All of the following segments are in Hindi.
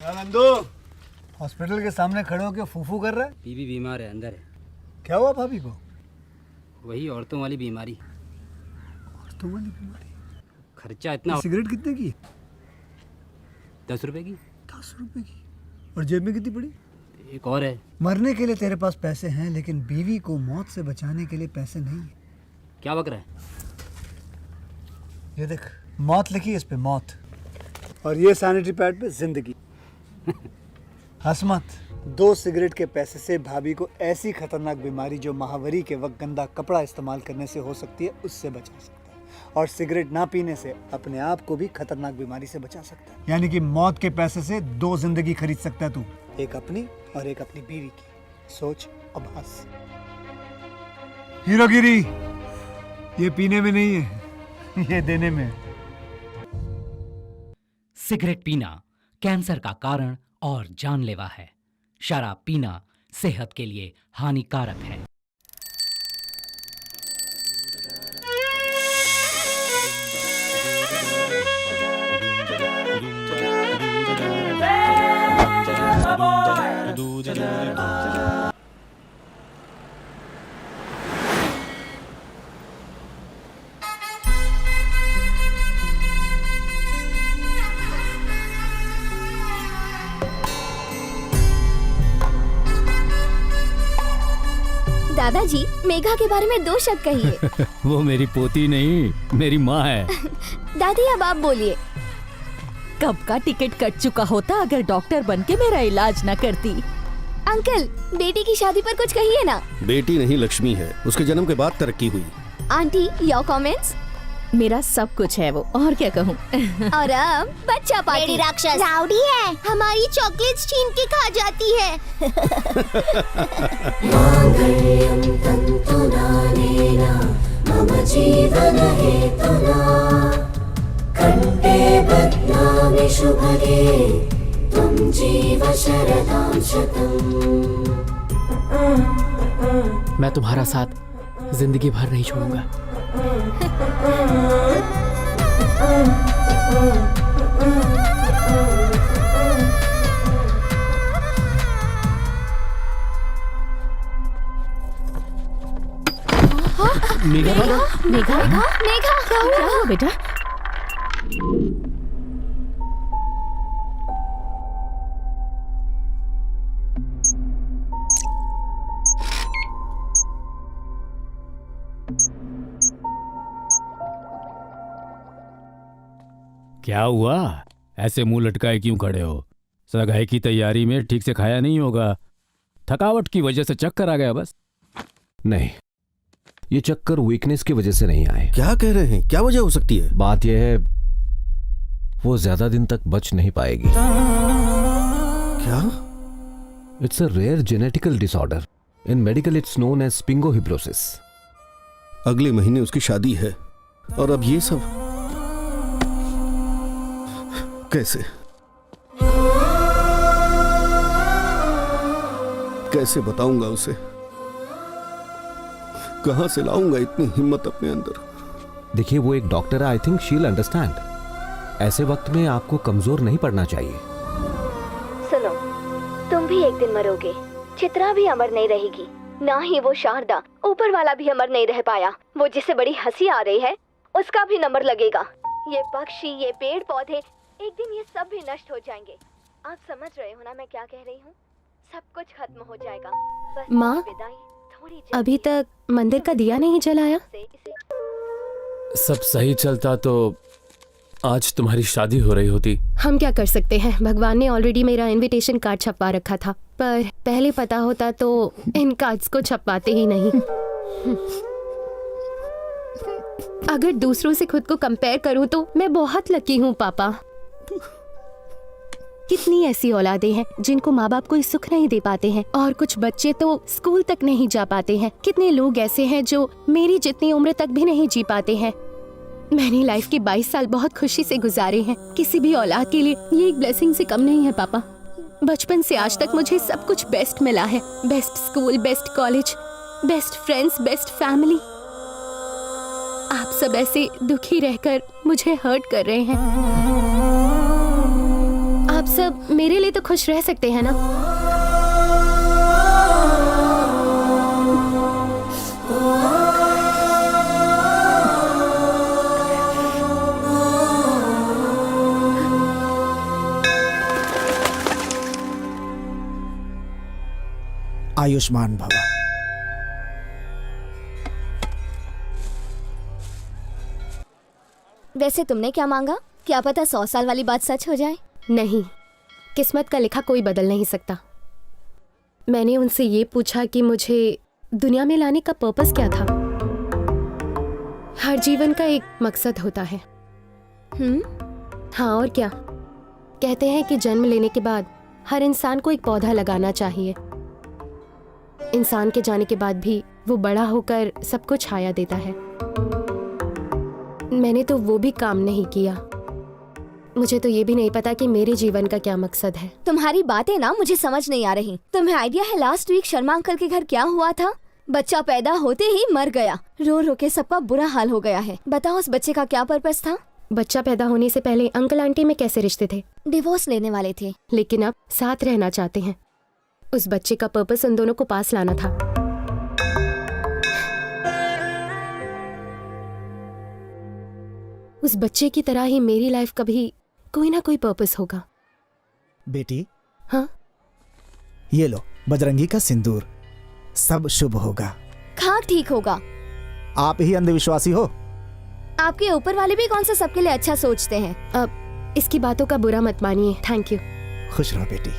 नंदू हॉस्पिटल के सामने खड़े होकर फूफू कर रहा है। बीवी बीमार है, अंदर है। क्या हुआ भाभी को? वही औरतों वाली बीमारी। औरतों वाली बीमारी? खर्चा इतना। सिगरेट कितने की? 10 रुपए की। 10 रुपए की? और जेब में कितनी पड़ी? एक और है। मरने के लिए तेरे पास पैसे हैं, लेकिन बीवी को मौत से बचाने के लिए पैसे नहीं है। क्या बक रहा है? ये देख, मौत लिखी है इस पे, मौत। और ये सैनिटरी पैड पे जिंदगी। हंस मत। 2 सिगरेट के पैसे से भाभी को ऐसी खतरनाक बीमारी जो महावरी के वक्त गंदा कपड़ा इस्तेमाल करने से हो सकती है, उससे बचा सकता है। और सिगरेट ना पीने से अपने आप को भी खतरनाक बीमारी से बचा सकता है। यानी कि मौत के पैसे से 2 जिंदगी खरीद सकता है तू, एक अपनी और एक अपनी बीवी की। सोच अब हंस। हीरोगिरी ये पीने में नहीं है, ये देने में। सिगरेट पीना कैंसर का कारण और जानलेवा है। शराब पीना सेहत के लिए हानिकारक है। दादाजी, मेघा के बारे में 2 शब्द कहिए। वो मेरी पोती नहीं, मेरी माँ है। दादी अब आप बोलिए। कब का टिकट कट चुका होता अगर डॉक्टर बनके मेरा इलाज न करती। अंकल, बेटी की शादी पर कुछ कहिए ना। बेटी नहीं, लक्ष्मी है। उसके जन्म के बाद तरक्की हुई। Aunty, your comments? मेरा सब कुछ है वो, और क्या कहूँ। और अब बच्चा पार्टी। राक्षस राउडी है, हमारी चॉकलेट्स छीन के खा जाती है। मम जीवन हेतुना कंठे बध्नामि शुभगे त्वं जीव शरदां शतम्। मैं तुम्हारा साथ जिंदगी भर नहीं छोड़ूंगा। मेघा, मेघा, मेघा, क्या हुआ बेटा? क्या हुआ? ऐसे मुंह लटकाए क्यों खड़े हो? सगाई की तैयारी में ठीक से खाया नहीं होगा। थकावट की वजह से चक्कर आ गया बस। नहीं, ये चक्कर वीकनेस की वजह से नहीं आए। क्या कह रहे हैं? क्या वजह हो सकती है? बात यह है, वो ज्यादा दिन तक बच नहीं पाएगी। क्या? It's a rare genetical disorder. In medical it's known as spingohibrosis. अगले महीने उसकी शादी है और अब ये सब कैसे? कैसे बताऊंगा उसे? कहां से लाऊंगा इतनी हिम्मत अपने अंदर? देखिए, वो एक डॉक्टर है। I think she will understand. ऐसे वक्त में आपको कमजोर नहीं पड़ना चाहिए। सुनो, तुम भी एक दिन मरोगे। चित्रा भी अमर नहीं रहेगी, ना ही वो शारदा। ऊपर वाला भी अमर नहीं रह पाया। वो जिसे बड़ी हंसी आ रही है, उसका भी नंबर लगेगा। ये पक्षी, ये पेड़ पौधे, एक दिन ये सब भी नष्ट हो जाएंगे। आप समझ रहे हो ना मैं क्या कह रही हूँ? सब कुछ खत्म हो जाएगा। बस माँ, विदाई थोड़ी जल्दी। अभी तक मंदिर का दिया नहीं जलाया। सब सही चलता तो आज तुम्हारी शादी हो रही होती। हम क्या कर सकते हैं, भगवान ने ऑलरेडी मेरा इनविटेशन कार्ड छपवा रखा था। पर पहले पता होता तो इन कार्ड्स को छपवाते ही नहीं। अगर दूसरों से खुद को कंपेयर करूं तो मैं बहुत लकी हूं पापा। कितनी ऐसी औलादें हैं जिनको माँ बाप कोई सुख नहीं दे पाते हैं, और कुछ बच्चे तो स्कूल तक नहीं जा पाते हैं। कितने लोग ऐसे हैं जो मेरी जितनी उम्र तक भी नहीं जी पाते हैं। मैंने लाइफ के 22 साल बहुत खुशी से गुजारे हैं। किसी भी औलाद के लिए ये एक ब्लेसिंग से कम नहीं है पापा। बचपन से आज तक मुझे सब कुछ बेस्ट मिला है। Best school, best college, best friends, best family. आप सब ऐसे दुखी रहकर मुझे हर्ट कर रहे हैं। आप सब मेरे लिए तो खुश रह सकते हैं ना। आयुष्मान भवा। वैसे तुमने क्या मांगा? क्या पता 100 साल वाली बात सच हो जाए। नहीं, किस्मत का लिखा कोई बदल नहीं सकता। मैंने उनसे ये पूछा कि मुझे दुनिया में लाने का पर्पस क्या था। हर जीवन का एक मकसद होता है। हाँ और क्या। कहते हैं कि जन्म लेने के बाद हर इंसान को एक पौधा लगाना चाहिए। इंसान के जाने के बाद भी वो बड़ा होकर सबको छाया देता है। मैंने तो वो भी काम नहीं किया। मुझे तो ये भी नहीं पता कि मेरे जीवन का क्या मकसद है। तुम्हारी बातें ना मुझे समझ नहीं आ रही। तुम्हें आइडिया है लास्ट वीक शर्मा अंकल के घर क्या हुआ था? बच्चा पैदा होते ही मर गया। रो रो के सबका बुरा हाल हो गया है। बताओ उस बच्चे का क्या पर्पस था? बच्चा पैदा होने से पहले अंकल आंटी में कैसे रिश्ते थे? डिवोर्स लेने वाले थे, लेकिन अब साथ रहना चाहते हैं। उस बच्चे का पर्पस उन दोनों को पास लाना था। उस बच्चे की तरह ही मेरी लाइफ का भी कोई ना कोई पर्पस होगा। बेटी, हाँ? ये लो बजरंगी का सिंदूर, सब शुभ होगा। खाक ठीक होगा। आप ही अंधविश्वासी हो। आपके ऊपर वाले भी कौन सा सबके लिए अच्छा सोचते हैं। अब इसकी बातों का बुरा मत मानिए। Thank you. खुश रहो बेटी।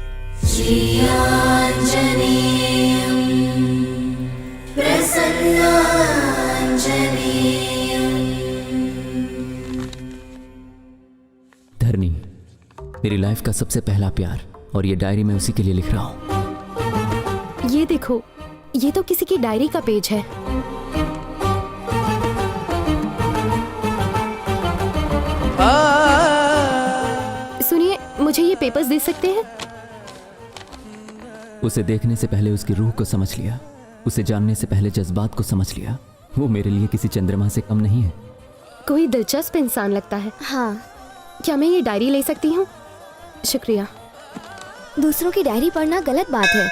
धरनी, मेरी लाइफ का सबसे पहला प्यार, और ये डायरी मैं उसी के लिए लिख रहा हूँ। ये देखो, ये तो किसी की डायरी का पेज है। सुनिए, मुझे ये पेपर्स दे सकते हैं? उसे देखने से पहले उसकी रूह को समझ लिया, उसे जानने से पहले जज्बात को समझ लिया। वो मेरे लिए किसी चंद्रमा से कम नहीं है। कोई दिलचस्प इंसान लगता है। हाँ। क्या मैं ये डायरी ले सकती हूँ? शुक्रिया। दूसरों की डायरी पढ़ना गलत बात है।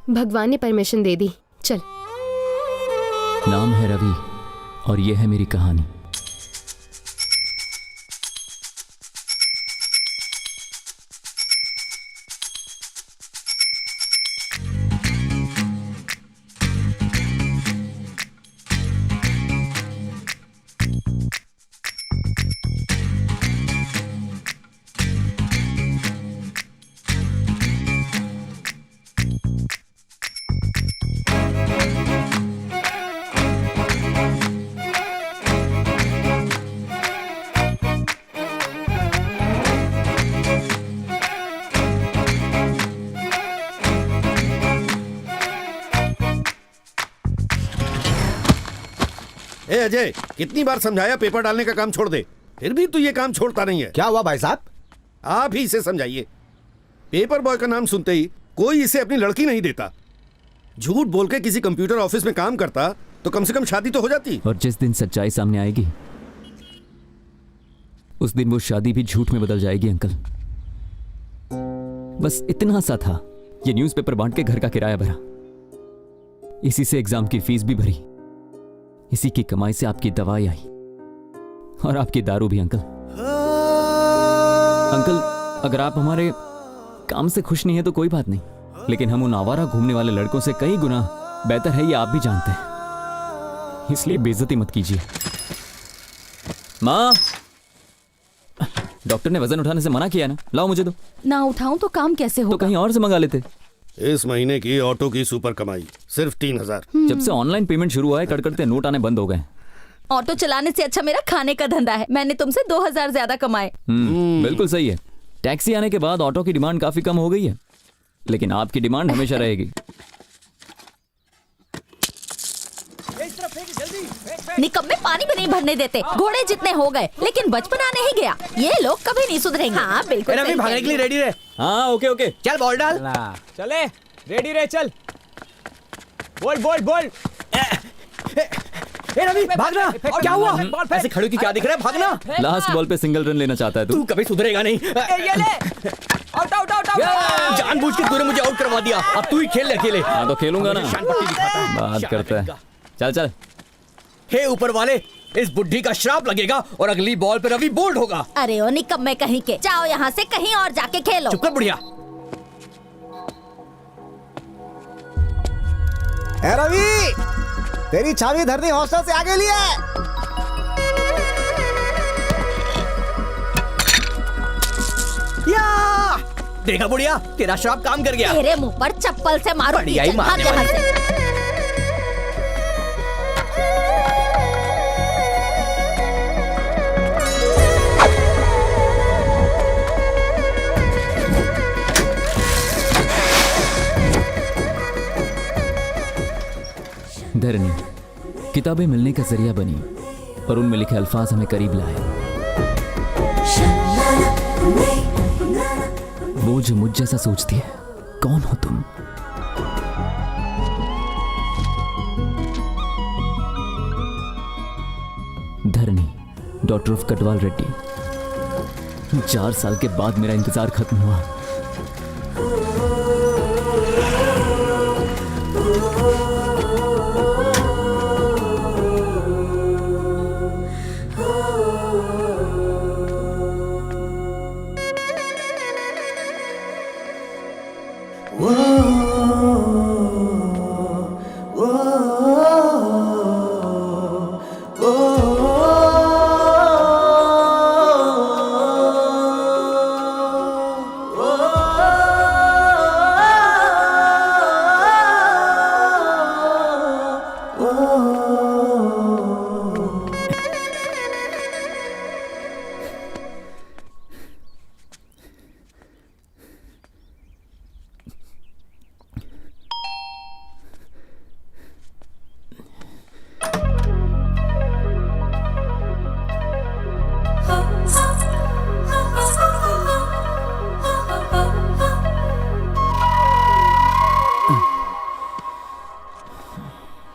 भगवान ने परमिशन दे दी। चल। नाम है रवि और ये है मेरी कहानी। ए अजय, कितनी बार समझाया पेपर डालने का काम छोड़ दे, फिर भी तू ये काम छोड़ता नहीं है। क्या हुआ भाई साहब? आप ही इसे समझाइए। पेपर बॉय का नाम सुनते ही कोई इसे अपनी लड़की नहीं देता। झूठ बोल के किसी कंप्यूटर ऑफिस में काम करता तो कम से कम शादी तो हो जाती। और जिस दिन सच्चाई सामने आएगी उस दिन वो शादी भी झूठ में बदल जाएगी अंकल। बस इतना सा था, ये न्यूज़पेपर बांट के घर का किराया भरा, इसी से एग्जाम की फीस भी भरी, इसी की कमाई से आपकी दवाई आई और आपकी दारू भी। अंकल अगर आप हमारे काम से खुश नहीं है तो कोई बात नहीं, लेकिन हम उन आवारा घूमने वाले लड़कों से कई गुना बेहतर है, ये आप भी जानते हैं, इसलिए बेइज्जती मत कीजिए। माँ, डॉक्टर ने वजन उठाने से मना किया ना, लाओ मुझे दो। ना उठाऊं तो काम कैसे होगा? तो कहीं और से मंगा लेते। इस महीने की ऑटो की सुपर कमाई सिर्फ 3000। जब से ऑनलाइन पेमेंट शुरू हुआ है कड़कड़ते नोट आने बंद हो गए। ऑटो चलाने से अच्छा मेरा खाने का धंधा है। मैंने तुमसे 2000 ज्यादा कमाए। बिल्कुल सही है। टैक्सी आने के बाद ऑटो की डिमांड काफी कम हो गई है, लेकिन आपकी डिमांड हमेशा रहेगी। निकम में पानी भी नहीं भरने देते, घोड़े जितने हो गए, लेकिन बचपना नहीं गया। ये लोग कभी नहीं सुधरेंगे। हाँ बिल्कुल। अभी भागने के लिए रेडी रहे। हाँ ओके ओके, चल बॉल डाल। चले, रेडी रहे, चल। बोल बोल बोल। ए रवि भागना। क्या हुआ? ऐसे खड़े की क्या दिख रहा है? भागना। लास्ट बॉल पे सिंगल रन लेना चाहता है तू कभी सुधरेगा नहीं। ये ले आउट आउट आउट आउट। जानबूझ के तूने मुझे आउट करवा दिया। अब तू ही खेल ले अकेले। हाँ तो खेलूंगा ना। शान पट्टी दिखाता है। बात करता है। चल चल। हे ऊपर वाले, इस बुढ़ी का श्राप लगेगा और अगली बॉल पे रवि बोल्ड होगा। अरे ओ निकम्मे कहीं के, जाओ यहाँ से कहीं और जाके खेलो। चुप कर बुढ़िया। ए रवि, तेरी चाबी धरनी हॉस्टल से आगे लिए। या देखा बुढ़िया, तेरा श्राप काम कर गया। तेरे मुंह पर चप्पल से मारो। बढ़िया ही भाग मारने यहाँ वाली। से। धरनी किताबें मिलने का जरिया बनी और उनमें लिखे अल्फाज हमें करीब लाए। वो जो मुझ जैसा सोचती है, कौन हो तुम? धरनी, डॉक्टर ऑफ कटवाल रेड्डी। 4 साल के बाद मेरा इंतजार खत्म हुआ।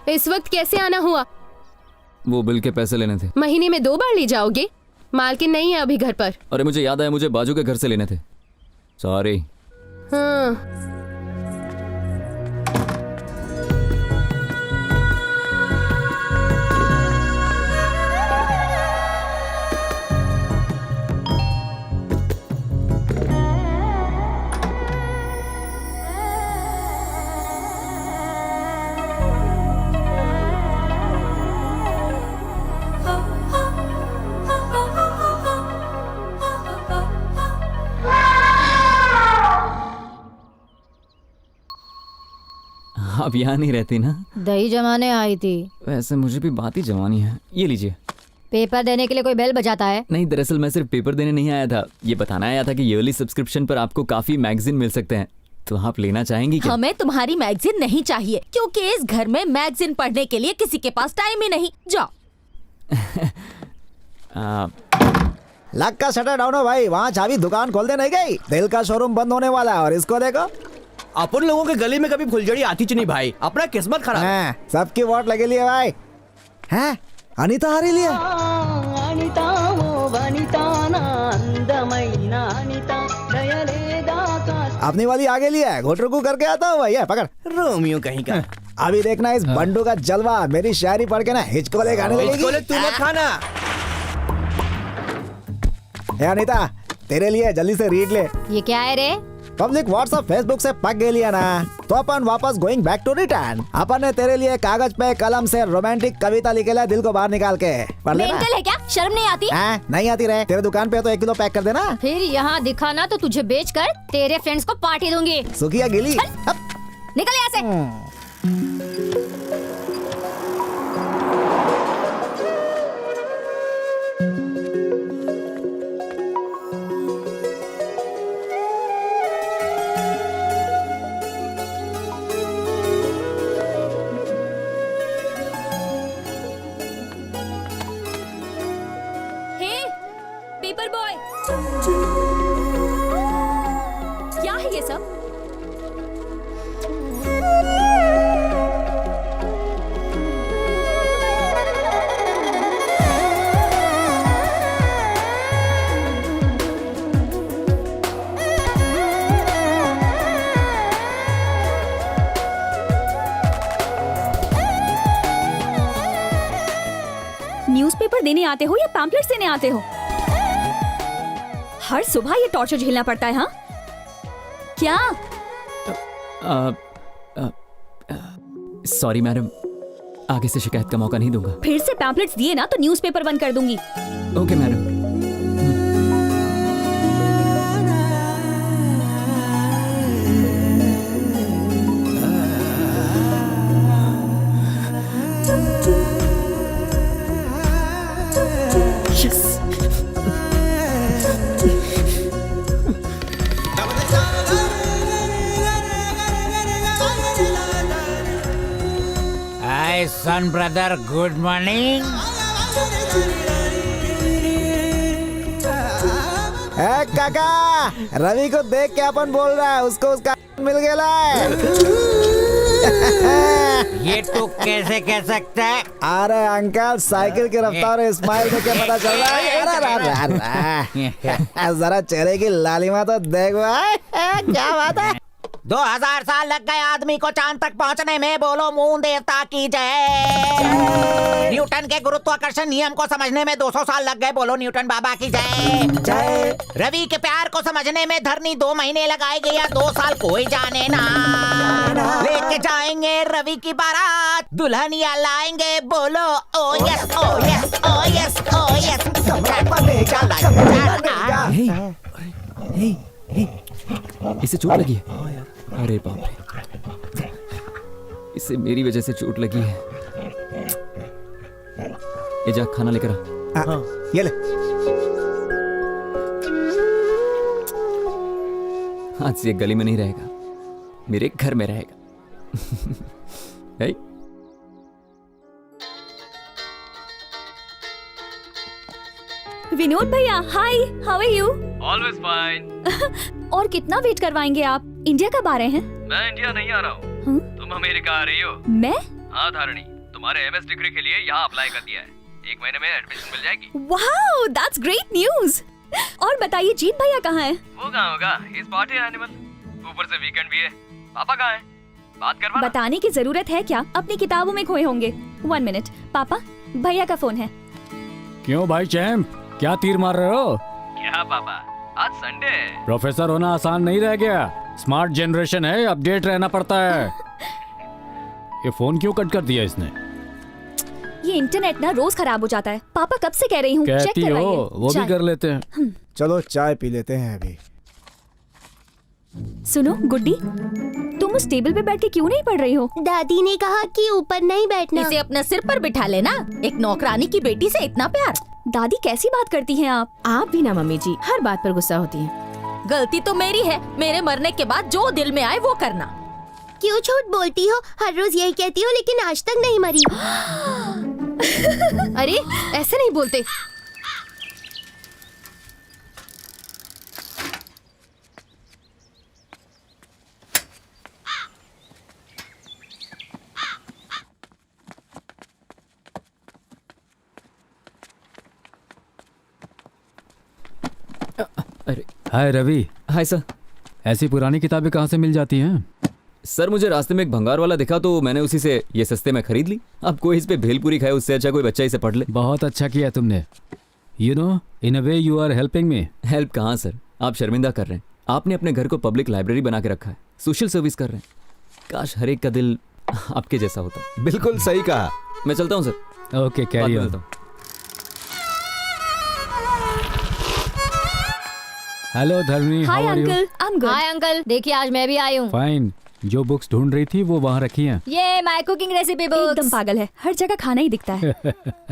इस वक्त कैसे आना हुआ? वो बिल के पैसे लेने थे। महीने में 2 बार ले जाओगे? मालकिन नहीं है अभी घर पर। अरे मुझे याद आया, मुझे बाजू के घर से लेने थे। सॉरी। हाँ। आप यहाँ नहीं रहती ना? दही जमाने आई थी। वैसे मुझे भी बात ही जमानी है। ये लीजिए। पेपर देने के लिए कोई बेल बजाता है? नहीं, दरअसल मैं सिर्फ पेपर देने नहीं आया था, ये बताना आया था कि ईयरली सब्सक्रिप्शन पर आपको काफी मैगजीन मिल सकते हैं, तो आप लेना चाहेंगी क्या? हमें तुम्हारी मैगजीन नहीं चाहिए, क्योंकि इस घर में मैगजीन पढ़ने के लिए किसी के पास टाइम ही नहीं। जाओ। लक का शटर डाउन हो भाई, वहाँ चाबी दुकान खोल दे नहीं गई। दिल का शोरूम बंद होने वाला है और इसको देखो। अपन लोगों के गली में कभी फुलझड़ी आती च नहीं भाई, अपना किस्मत खराब। हाँ, सबकी वोट लगे लिए भाई। हैं? अनीता हारी लिए। अपनी वाली आगे लिया है, घोटरकू करके आता हूँ भैया, पकड़। रोमियो कहीं का। अभी देखना इस बंडू का जलवा, मेरी शायरी पढ़ के ना हिचकोले गाने लगेगी। हिचकोले तू मत खाना। अनीता, तेरे लिए जल्दी से रीड ले। ये क्या है रे? पब्लिक व्हाट्सएप फेसबुक से पक गई लिया ना, तो अपन वापस गोइंग बैक टू रिटर्न। अपन ने तेरे लिए कागज पे कलम से रोमांटिक कविता लिखेला, दिल को बाहर निकाल के पढ़ लेना। मेंटल है क्या? शर्म नहीं आती? नहीं आती रहे। तेरे दुकान पे तो 1 किलो पैक कर देना। फिर यहाँ दिखाना तो तुझे बेचकर तेरे फ्रेंड्स को पार्टी दूंगी। सुखिया गिली। निकल यहाँ से। पेपर बॉय, क्या है ये सब? आते हो या पैम्पलेट्स देने आते हो? हर सुबह ये टॉर्चर झेलना पड़ता है, हाँ? क्या? सॉरी मैडम, आगे से शिकायत का मौका नहीं दूंगा। फिर से पैम्पलेट्स दिए ना तो न्यूज़पेपर बंद कर दूंगी। Okay madam. Hi son brother, good morning. काका, रवि को देख के अपन बोल रहा है उसको उसका मिल गया ये तू कैसे कह सकता है? अरे अंकल, साइकिल की रफ्तार और स्माइल देख के पता चल रहा है। जरा चेहरे की लालिमा तो देख भाई, क्या बात है। 2000 साल लग गए आदमी को चांद तक पहुंचने में, बोलो मून देवता की जय। न्यूटन के गुरुत्वाकर्षण नियम को समझने में 200 साल लग गए, बोलो न्यूटन बाबा की जय। रवि के प्यार को समझने में धरनी 2 महीने लगाएगी या 2 साल, कोई जाने ना। लेके जाएंगे रवि की बारात, दुल्हनिया लाएंगे, बोलो ओ यस ओ यस ओ यस ओ यस। इसे चोट लगी है? अरे बाप रे, इसे मेरी वजह से चोट लगी है। ये जा, खाना लेकर आ। ये ले। आज से गली में नहीं रहेगा, मेरे घर में रहेगा। विनोद भैया, hi, how are you? Always fine. और कितना वेट करवाएंगे आप? इंडिया कब आ रहे हैं? मैं इंडिया नहीं आ रहा हूँ। तुम अमेरिका आ रही हो। मैं? हाँ धारणी, तुम्हारे एमएस डिग्री के लिए यहाँ अप्लाई कर दिया है। 1 महीने में एडमिशन मिल जाएगी। Wow, that's great news. और बताइए, जीत भैया कहाँ है? वो कहाँ होगा, इस पार्टी एनिमल। ऊपर से वीकेंड भी है। पापा कहाँ है? बात करवा। बताने की जरूरत है क्या? अपनी किताबों में खोए होंगे। 1 मिनट, पापा, भैया का फोन है। क्यों भाई चैंप, क्या तीर मार रहे हो? क्या पापा, आज संडे है। प्रोफेसर होना आसान नहीं रह गया। स्मार्ट जनरेशन है, अपडेट रहना पड़ता है। ये फोन क्यों कट कर दिया इसने? ये इंटरनेट ना रोज खराब हो जाता है। पापा कब से कह रही हूँ, कहती हो, वो भी कर लेते हैं। चलो चाय पी लेते हैं अभी। सुनो गुड्डी, तुम उस टेबल पे बैठ के क्यों नहीं पढ़ रही हो? दादी ने कहा कि ऊपर नहीं बैठना। इसे अपने सिर पर बिठा लेना। एक नौकरानी की बेटी से इतना प्यार। दादी कैसी बात करती हैं आप? आप भी ना मम्मी जी, हर बात पर गुस्सा होती हैं। गलती तो मेरी है। मेरे मरने के बाद जो दिल में आए वो करना। क्यों झूठ बोलती हो? हर रोज यही कहती हो, लेकिन आज तक नहीं मरी। अरे ऐसे नहीं बोलते। अरे हाय रवि। Hi sir. ऐसी पुरानी किताबें कहाँ से मिल जाती हैं? सर, मुझे रास्ते में एक भंगार वाला दिखा तो मैंने उसी से ये सस्ते में खरीद ली। अब कोई इस पे भेलपूरी खाए, उससे अच्छा कोई बच्चा इसे पढ़ ले। बहुत अच्छा किया तुमने। You know, in a way you are helping me. Help कहाँ सर, आप शर्मिंदा कर रहे हैं। आपने अपने घर को पब्लिक लाइब्रेरी बना के रखा है, सोशल सर्विस कर रहे हैं। काश हर एक का दिल आपके जैसा होता। बिल्कुल सही कहा। मैं चलता हूँ sir. Okay, carry on. Hello Dharmi, hi how are you? Uncle, I am good. Hi uncle, देखिए आज मैं भी आई हूँ। फाइन। जो बुक्स ढूंढ रही थी वो वहाँ रखी हैं। ये माय कुकिंग रेसिपी बुक्स। एकदम पागल है, हर जगह खाना ही दिखता है।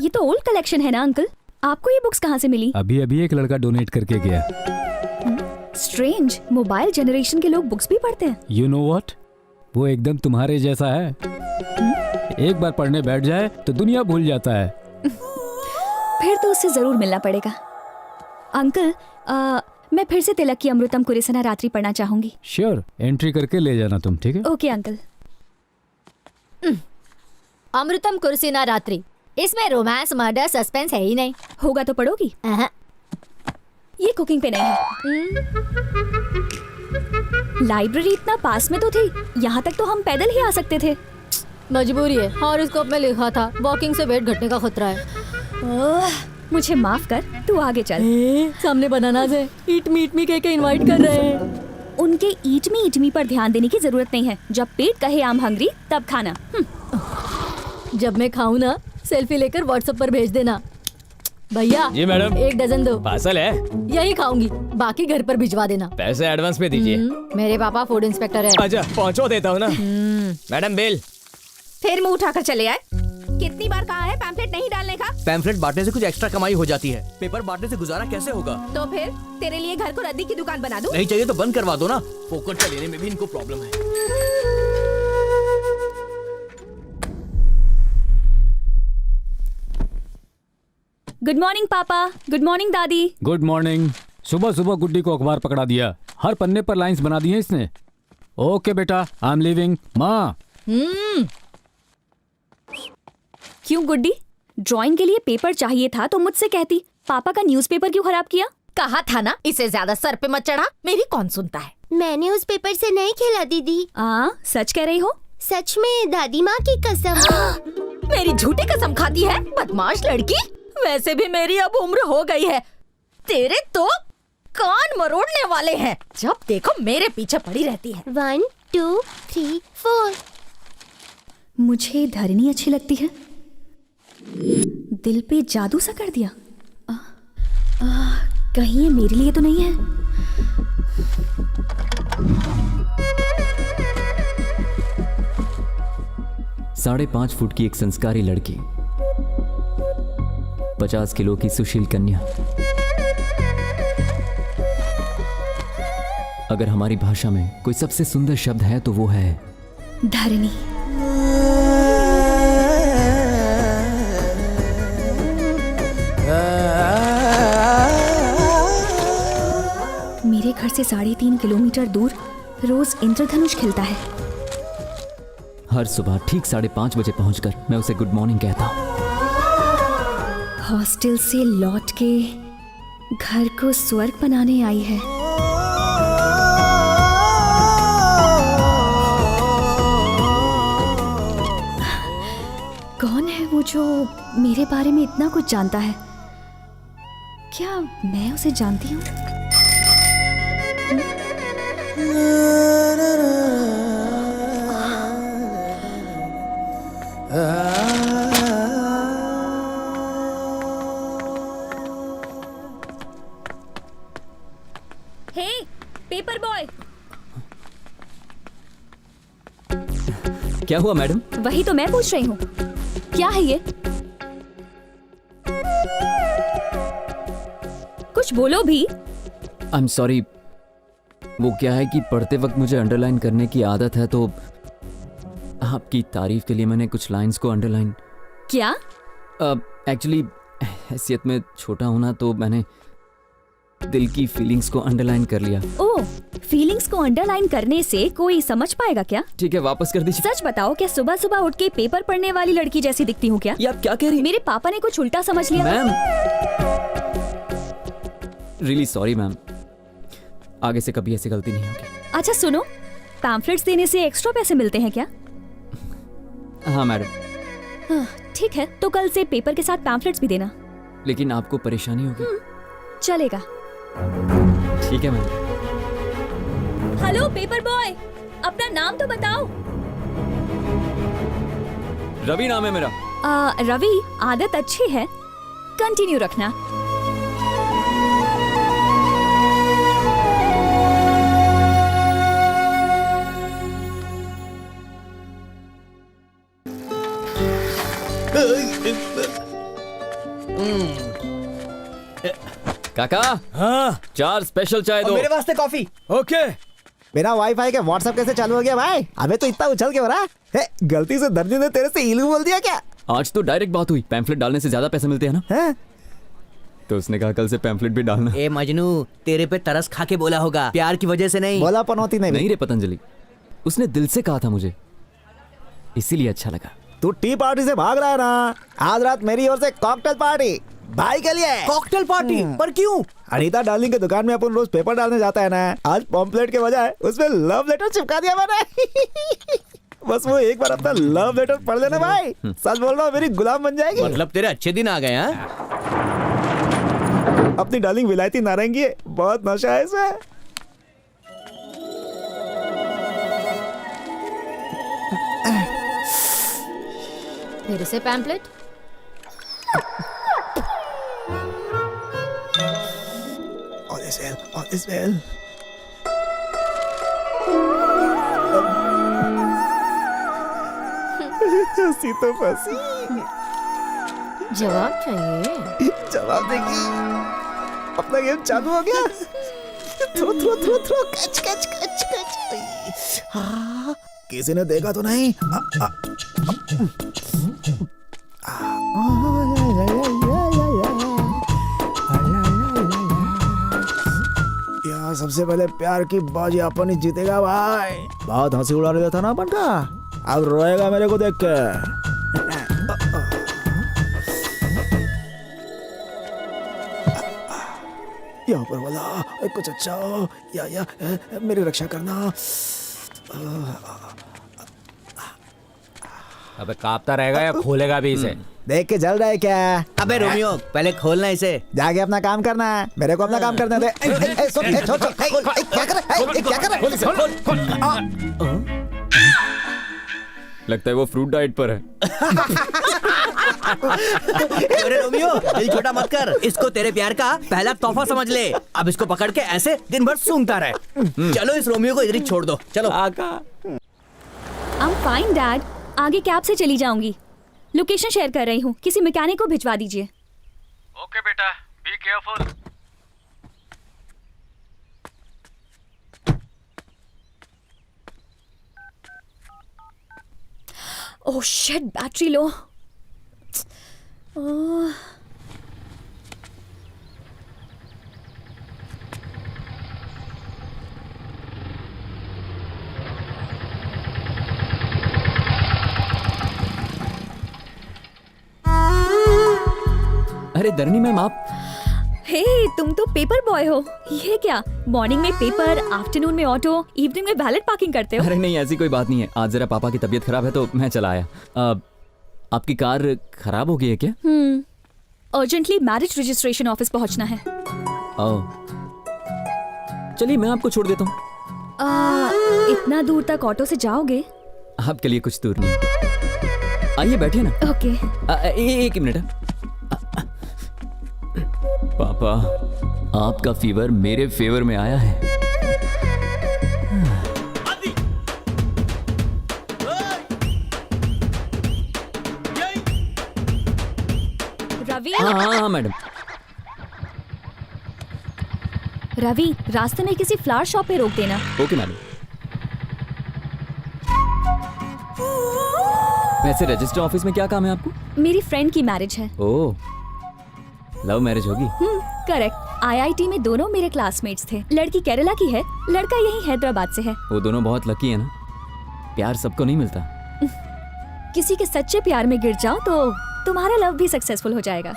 ये तो ओल्ड कलेक्शन है ना अंकल? आपको ये बुक्स कहाँ से मिली? अभी अभी एक लड़का डोनेट करके गया। स्ट्रेंज, मोबाइल जनरेशन के लोग बुक्स भी पढ़ते हैं। यू नो व्हाट, वो एकदम तुम्हारे जैसा है। एक बार पढ़ने बैठ जाए तो दुनिया भूल जाता है। फिर तो उससे जरूर मिलना पड़ेगा। अंकल, मैं फिर से तिलक की अमृतम कुरिसना रात्रि पढ़ना चाहूंगी। श्योर, एंट्री करके ले जाना तुम, ठीक है? Okay uncle. अमृतम कुरिसना रात्रि, इसमें रोमांस, मर्डर, सस्पेंस है ही नहीं। होगा तो पढ़ोगी? ये कुकिंग पे नहीं है। लाइब्रेरी इतना पास में तो थी, यहाँ तक तो हम पैदल ही आ सकते थे। मजबूरी है, हॉरोस्कोप में लिखा था वॉकिंग से वेट घटने का खतरा है। मुझे माफ कर, तू आगे चल। सामने बनाना है, ईट मी कह के इनवाइट कर रहे हैं। उनके ईट मी पर ध्यान देने की जरूरत नहीं है। जब पेट कहे आम हंगरी तब खाना। जब मैं खाऊं ना, सेल्फी लेकर व्हाट्सएप पर भेज देना। भैया जी मैडम, 1 डजन दो। पार्सल है? यही खाऊंगी, बाकी घर पर भिजवा देना। पैसे एडवांस में दीजिए। मेरे पापा फूड इंस्पेक्टर है। अच्छा पहुंचो देता हूँ ना। Madam bill. फिर मुंह उठाकर चले आए। कितनी बार कहा है पैम्फलेट नहीं डालने का? पैम्फलेट बांटने से कुछ एक्स्ट्रा कमाई हो जाती है, पेपर बांटने से गुजारा कैसे होगा? तो फिर तेरे लिए घर को रद्दी की दुकान बना दूं? नहीं चाहिए तो बंद करवा दो ना। फोकट का लेने में भी इनको प्रॉब्लम है। गुड मॉर्निंग पापा। गुड मॉर्निंग दादी। Good morning. सुबह सुबह गुड्डी को अखबार पकड़ा दिया, हर पन्ने पर लाइंस बना दी हैं इसने। ओके बेटा, आई एम लीविंग। माँ। क्यों गुड्डी, ड्राइंग के लिए पेपर चाहिए था तो मुझसे कहती। पापा का न्यूज़पेपर क्यों खराब किया? कहा था ना इसे ज्यादा सर पे मत चढ़ा। मेरी कौन सुनता है। मैंने उस पेपर से नहीं खेला दीदी। सच कह रही हो? सच में दादी माँ की कसम। मेरी झूठी कसम खाती है, बदमाश लड़की। वैसे भी मेरी अब उम्र हो गई है, तेरे तो कान मरोड़ने वाले हैं। जब देखो मेरे पीछे पड़ी रहती है। 1 2 3 4। मुझे धरनी अच्छी लगती है। दिल पे जादू सा कर दिया। कहीं ये मेरे लिए तो नहीं है? 5.5 फुट की एक संस्कारी लड़की, 50 किलो की सुशील कन्या। अगर हमारी भाषा में कोई सबसे सुंदर शब्द है तो वो है धरनी। मेरे घर से 3.5 किलोमीटर दूर रोज इंद्रधनुष खिलता है। हर सुबह ठीक 5:30 बजे पहुंचकर मैं उसे गुड मॉर्निंग कहता हूँ। हॉस्टल से लौट के घर को स्वर्ग बनाने आई है। कौन है वो जो मेरे बारे में इतना कुछ जानता है? क्या मैं उसे जानती हूँ? हे, पेपर बॉय। क्या हुआ मैडम? वही तो मैं पूछ रही हूँ, क्या है ये? कुछ बोलो भी। आई एम सॉरी, वो क्या है कि पढ़ते वक्त मुझे अंडरलाइन करने की आदत है, तो आपकी तारीफ के लिए मैंने कुछ लाइंस को अंडरलाइन। क्या? एक्चुअली हैसियत में छोटा हूं ना, तो मैंने दिल की फीलिंग्स को अंडरलाइन कर लिया। ओह, फीलिंग्स को अंडरलाइन करने से कोई समझ पाएगा क्या? ठीक है, वापस कर दीजिए। सच बताओ, क्या सुबह सुबह उठ के पेपर पढ़ने वाली लड़की जैसी दिखती हूँ क्या? ये आप क्या कह रही? मेरे पापा ने कुछ उल्टा समझ लिया। मैम, रियली सॉरी मैम, आगे से कभी ऐसी गलती नहीं होगी। अच्छा सुनो, पैम्फलेट्स देने से एक्स्ट्रा पैसे मिलते हैं क्या? हाँ मैडम। ठीक है, तो कल से पेपर के साथ पैम्फलेट्स भी देना। लेकिन आपको परेशानी होगी। चलेगा। ठीक है मैम। हेलो पेपर बॉय, अपना नाम तो बताओ। रवि नाम है मेरा। रवि, आदत अच्छी है, कंटिन्यू रखना। काका, हाँ 4 स्पेशल चाय दो। मेरे वास्ते कॉफी। ओके। बिना वाईफाई के व्हाट्सएप कैसे चालू हो गया भाई? अबे तो इतना उछल के हो रहा है। गलती से दर्जी ने तेरे से इलू बोल दिया क्या? आज तो डायरेक्ट बात हुई, पैम्फलेट डालने से ज्यादा पैसे मिलते हैं ना। है? तो उसने कहा कल से पैम्फलेट भी डालना। ए मजनू, तेरे पे तरस खा के बोला होगा, प्यार की वजह से नहीं। बोला पनौती नहीं रे पतंजलि, उसने दिल से कहा था मुझे, इसीलिए अच्छा लगा। तू टी पार्टी से भाग रहा है ना? आज रात मेरी ओर से कॉकटेल पार्टी भाई के लिए। Cocktail party? पर क्यों? अनीता डार्लिंग की दुकान में अपन रोज पेपर डालने जाता है ना, आज पॉम्पलेट के बजाय उसमें लव लेटर चिपका दिया मैंने। बस वो एक बार अपना लव लेटर पढ़ लेना भाई, सच बोल रहा हूँ, मेरी गुलाम बन जाएगी। मतलब तेरे अच्छे दिन आ गए हैं? अपनी डार्लिंग विलायती नारंगी है, बहुत नशा है इसे। फिर से पैम्पलेट। All is well. हंसी तो फंसी। जवाब चाहिए? जवाब देगी। अपना गेम चालू हो गया। Throw throw throw throw catch catch catch catch. हाँ, किसी ने देखा तो नहीं? यार सबसे पहले प्यार की बाजी अपन ही जीतेगा भाई। बहुत हंसी उड़ा रहा था ना अपन का, अब रोएगा मेरे को देख के। यहाँ पर वाला कुछ अच्छा हो या मेरी रक्षा करना। अबे कांपता रहेगा या खोलेगा भी इसे? देख के जल रहा है क्या? अबे रोमियो पहले खोलना इसे। जाके अपना काम करना है, मेरे को अपना काम करने दे। क्या कर रहा है? लगता है वो फ्रूट डाइट पर है। अरे रोमियो दिल छोटा मत कर, इसको तेरे प्यार का पहला तोहफा समझ ले। अब इसको पकड़ के ऐसे दिन भर सूंघता रहे। चलो इस रोमियो को इधर ही छोड़ दो। चलो आका। I'm fine, Dad. आगे कैब से चली जाऊंगी। लोकेशन शेयर कर रही हूँ, किसी मैकेनिक को भिजवा दीजिए। ओके बेटा, be careful. Oh shit, battery low. अरे धरनी मैम आप। हे तुम तो पेपर बॉय हो। ये क्या, मॉर्निंग में पेपर, आफ्टरनून में ऑटो, इवनिंग में वैलेट पार्किंग करते हो? अरे नहीं ऐसी कोई बात नहीं है, आज जरा पापा की तबीयत खराब है तो मैं चला आया। आपकी कार खराब हो गई है क्या? अर्जेंटली मैरिज रजिस्ट्रेशन ऑफिस पहुंचना है। चलिए मैं आपको छोड़ देता हूँ। इतना दूर तक ऑटो से जाओगे? आपके लिए कुछ दूर नहीं। आइए बैठिए ना। ओके। एक मिनट। पापा आपका फीवर मेरे फेवर में आया है। रवि। हाँ मैडम। रवि रास्ते में किसी फ्लावर शॉप पे रोक देना। Okay madam. वैसे रजिस्टर ऑफिस में क्या काम है आपको? मेरी फ्रेंड की मैरिज है। ओह लव मैरिज होगी? करेक्ट। IIT में दोनों मेरे क्लासमेट्स थे। लड़की केरला की है, लड़का यही हैदराबाद से है। वो दोनों बहुत लकी है ना, प्यार सबको नहीं मिलता। किसी के सच्चे प्यार में गिर जाओ तो तुम्हारा लव भी सक्सेसफुल हो जाएगा।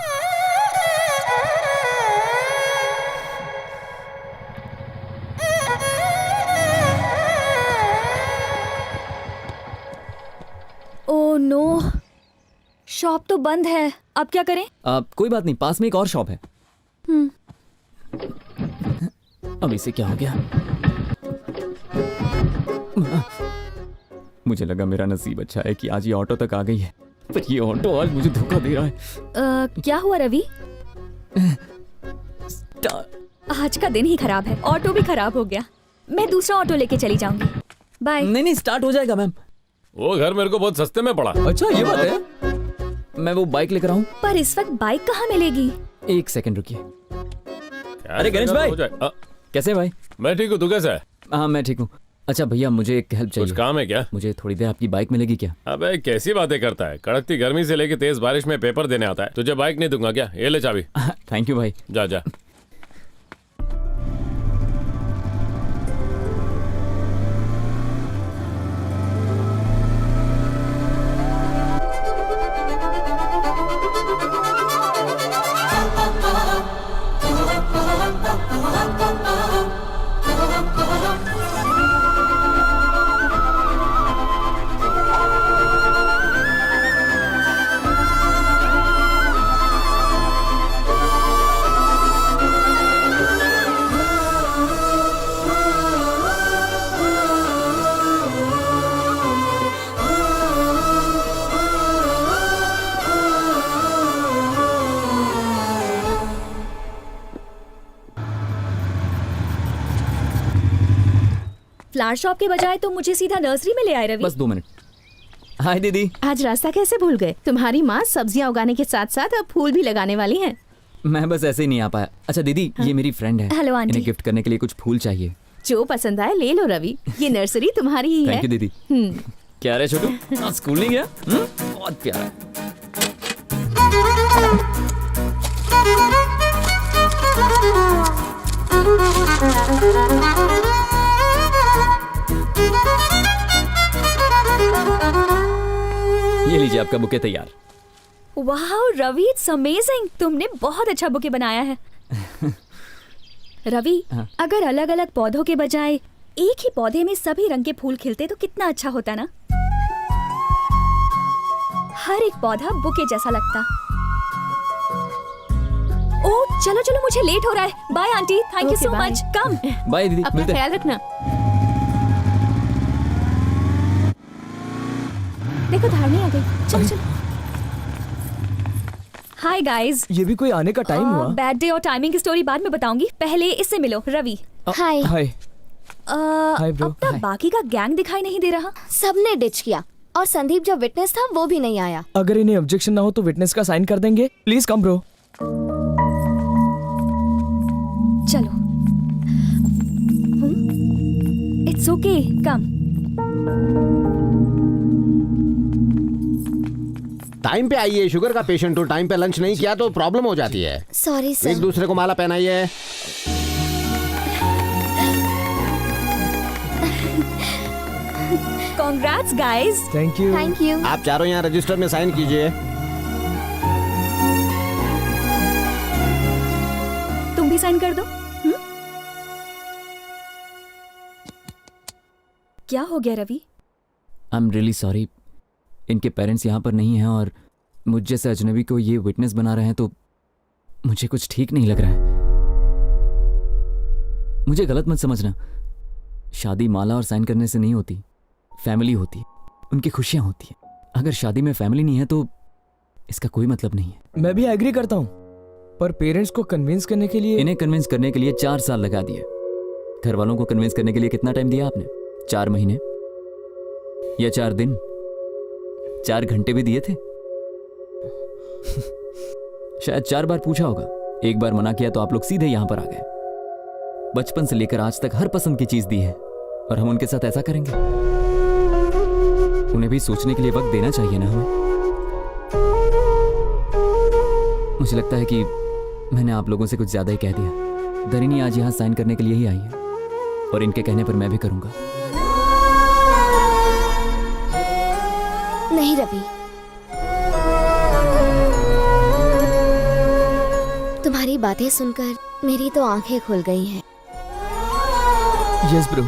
ओह नो, शॉप तो बंद है, अब क्या करें? कोई बात नहीं, पास में एक और शॉप है। अब इसे क्या हो गया? मुझे लगा मेरा नसीब अच्छा है कि आज ये ऑटो तक आ गई है, पर ये ऑटो आज मुझे धोखा दे रहा है। क्या हुआ रवि? आज का दिन ही खराब है, ऑटो भी खराब हो गया। मैं दूसरा ऑटो लेके चली जाऊंगी। बाय। नहीं स्टार्ट हो जाएगा मैम। वो घर मेरे को बहुत सस्ते में पड़ा। अच्छा ये बात है, मैं वो बाइक लेकर आऊं? पर इस वक्त बाइक कहाँ मिलेगी? एक सेकंड रुकिए। अरे गणेश भाई कैसे भाई? मैं ठीक हूँ, तू कैसा है? हाँ मैं ठीक हूँ। अच्छा भैया मुझे एक हेल्प चाहिए। कुछ काम है क्या? मुझे थोड़ी देर आपकी बाइक मिलेगी क्या? अबे कैसी बातें करता है, कड़कती गर्मी से लेके तेज बारिश में पेपर देने आता है, तुझे बाइक नहीं दूंगा क्या? ये ले चाबी। थैंक यू भाई। जा जा। फ्लावर शॉप के बजाय तुम मुझे सीधा नर्सरी में ले आए रवि। बस 2 मिनट। हाय दीदी। आज रास्ता कैसे भूल गए? तुम्हारी माँ सब्जियाँ उगाने के साथ साथ अब फूल भी लगाने वाली हैं। मैं बस ऐसे ही नहीं आ पाया। अच्छा दीदी, ये मेरी फ्रेंड है। Hello aunty. इन्हें गिफ्ट करने के लिए कुछ फूल चाहिए। जो पसंद आए ले लो रवि, ये नर्सरी तुम्हारी ही है। थैंक यू दीदी। क्या रे छोटू, आज स्कूल नहीं गया? बहुत प्यारा। ये लीजिए आपका बुके तैयार। वाह रवि, इट्स अमेजिंग। तुमने बहुत अच्छा बुके बनाया है। रवि, अगर अलग अलग पौधों के बजाय एक ही पौधे में सभी रंग के फूल खिलते तो कितना अच्छा होता ना। हर एक पौधा बुके जैसा लगता। ओ चलो चलो, मुझे लेट हो रहा है। Bye aunty, thank you so much. Come. Bye दीदी, अपना ख्याल रखना। देखो धारणी आ गई। चलो चलो। Hi guys. ये भी कोई आने का टाइम हुआ? बैड डे और टाइमिंग की स्टोरी बाद में बताऊंगी, पहले इससे मिलो। Ravi. Hi. Hi. Hi bro. अब तक बाकी का गैंग दिखाई नहीं दे रहा। सबने डिच किया और संदीप जो विटनेस था वो भी नहीं आया। अगर इन्हें ऑब्जेक्शन ना हो तो विटनेस का साइन कर देंगे। Please come bro. चलो। It's okay, come. टाइम पे आइए, शुगर का पेशेंट हो, टाइम पे लंच नहीं किया तो प्रॉब्लम हो जाती है। Sorry sir. एक दूसरे को माला पहनाइए। Congrats guys। Thank you. Thank you. आप चारों यहाँ रजिस्टर में साइन कीजिए। तुम भी साइन कर दो। क्या हो गया Ravi? I am really sorry. इनके पेरेंट्स यहाँ पर नहीं हैं और मुझ जैसे अजनबी को ये विटनेस बना रहे हैं तो मुझे कुछ ठीक नहीं लग रहा है। मुझे गलत मत समझना। शादी माला और साइन करने से नहीं होती, फैमिली होती है, उनकी खुशियाँ होती हैं। अगर शादी में फैमिली नहीं है तो इसका कोई मतलब नहीं है। मैं भी एग्री करता हूँ, पर पेरेंट्स को कन्विंस करने के लिए इन्हें कन्विंस करने के लिए 4 साल लगा दिए। घर वालों को कन्विंस करने के लिए कितना टाइम दिया आपने? 4 महीने या 4 दिन? 4 घंटे भी दिए थे? शायद 4 बार पूछा होगा, 1 बार मना किया तो आप लोग सीधे यहां पर आ गए। बचपन से लेकर आज तक हर पसंद की चीज दी है और हम उनके साथ ऐसा करेंगे? उन्हें भी सोचने के लिए वक्त देना चाहिए ना हमें। मुझे लगता है कि मैंने आप लोगों से कुछ ज्यादा ही कह दिया। दरिनी आज यहां साइन करने के लिए ही आई है और इनके कहने पर मैं भी करूंगा। नहीं रवि, तुम्हारी बातें सुनकर मेरी तो आंखें खुल गई हैं। यस ब्रो,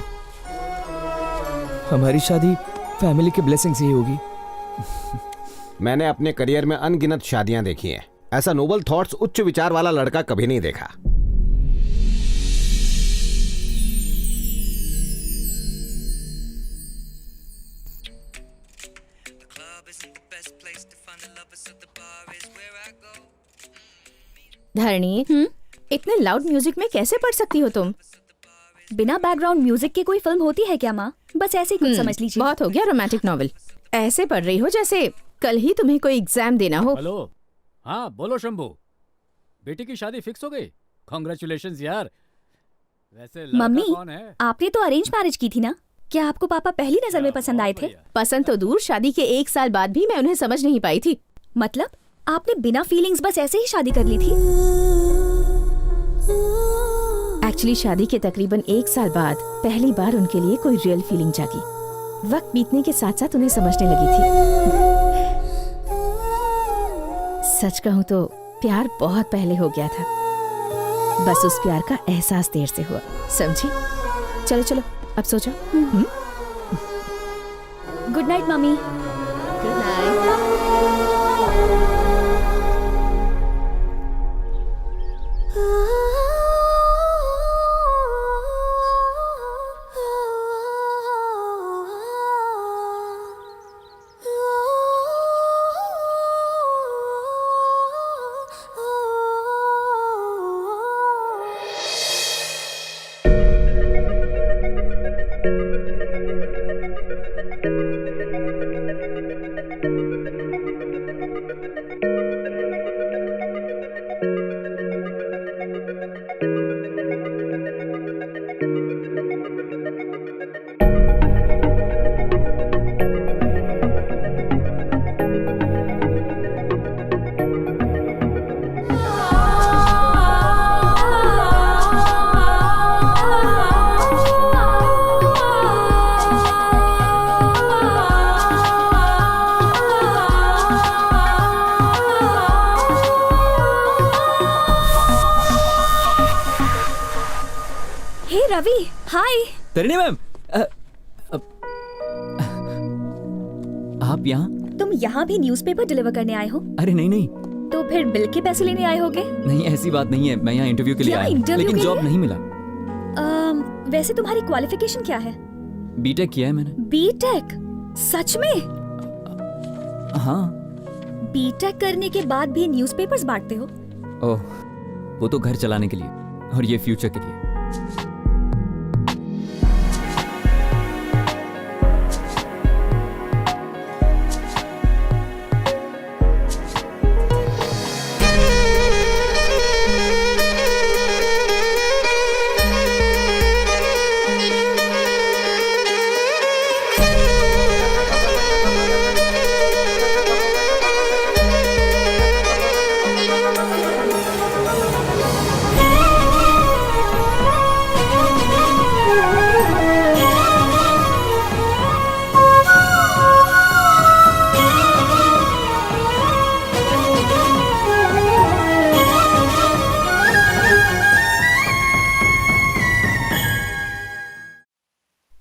हमारी शादी फैमिली के ब्लेसिंग से ही होगी। मैंने अपने करियर में अनगिनत शादियां देखी हैं। ऐसा नोबल थॉट्स, उच्च विचार वाला लड़का कभी नहीं देखा। धरणी, इतने लाउड म्यूजिक में कैसे पढ़ सकती हो तुम? बिना बैकग्राउंड म्यूजिक के कोई फिल्म होती है क्या माँ? बस ऐसे ही कुछ समझ लीजिए। बहुत हो गया रोमांटिक नॉवेल। ऐसे पढ़ रही हो जैसे कल ही तुम्हें कोई एग्जाम देना हो। हेलो, हाँ बोलो शंभू, बेटी की शादी फिक्स हो गई? कांग्रेचुलेशंस यार। वैसे लड़का मम्मी, कौन है? आपने तो अरेंज मैरिज की थी ना? क्या आपको पापा पहली नजर में पसंद आए थे? पसंद तो दूर, शादी के 1 साल बाद भी मैं उन्हें समझ नहीं पाई थी। मतलब आपने बिना फीलिंग्स बस ऐसे ही शादी कर ली थी? एक्चुअली शादी के तकरीबन 1 साल बाद पहली बार उनके लिए कोई रियल फीलिंग जागी। वक्त बीतने के साथ साथ उन्हें समझने लगी थी। सच कहूँ तो प्यार बहुत पहले हो गया था, बस उस प्यार का एहसास देर से हुआ, समझी? चलो चलो अब सो जाओ। Good night mummy. Good night. Hi Tarini ma'am, आप यहाँ? तुम यहाँ भी न्यूज़पेपर डिलीवर करने आए हो? अरे नहीं नहीं तो फिर बिल के पैसे लेने आए होगे? नहीं, ऐसी बात नहीं है। मैं यहाँ इंटरव्यू के लिए क्या आया हूँ, इंटरव्यू लेकिन के जॉब लिए? नहीं मिला। वैसे तुम्हारी क्वालिफिकेशन क्या है? बीटेक किया है मैंने। बीटेक? सच में? हाँ। बीटेक करने के बाद भी न्यूज़पेपर्स बांटते हो? ओह, वो तो घर चलाने के लिए और ये फ्यूचर के लिए।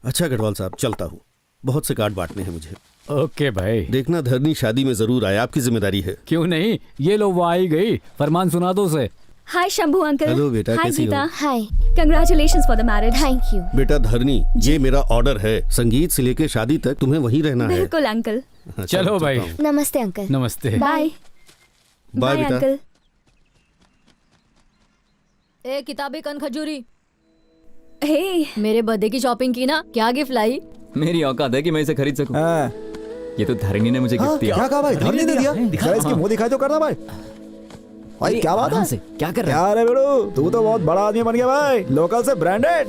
अच्छा गढ़वाल साहब, चलता हूँ, बहुत से कार्ड बांटने हैं मुझे। ओके भाई। देखना धरनी शादी में जरूर आए, आपकी जिम्मेदारी है। क्यों नहीं, ये लो वो आई गई, फरमान सुना दो उसे। हाय शंभू अंकल। हेलो बेटा, हाय कैसी हो? Geeta. Hi. Congratulations for the marriage. Thank you. बेटा धरनी, ये मेरा ऑर्डर है, संगीत से लेके शादी तक तुम्हें वहीं रहना है। बिल्कुल अंकल। हाँ, चलो भाई। नमस्ते अंकल। नमस्ते। बाय। बाय बेटा। अंकल। ए किताबी कन खजूरी, हे मेरे बर्थडे की शॉपिंग की ना, क्या गिफ्ट लाई? मेरी औकात है कि मैं इसे खरीद सकूं। ये तो धरनी ने मुझे गिफ्ट दिया। क्या कहा भाई? धरनी ने दिया? दिखा इसकी मुंह दिखाई तो करना भाई। भाई क्या बात है? से क्या कर रहा है? अरे बेड़ू, तू तो बहुत बड़ा आदमी बन गया भाई, लोकल से ब्रांडेड।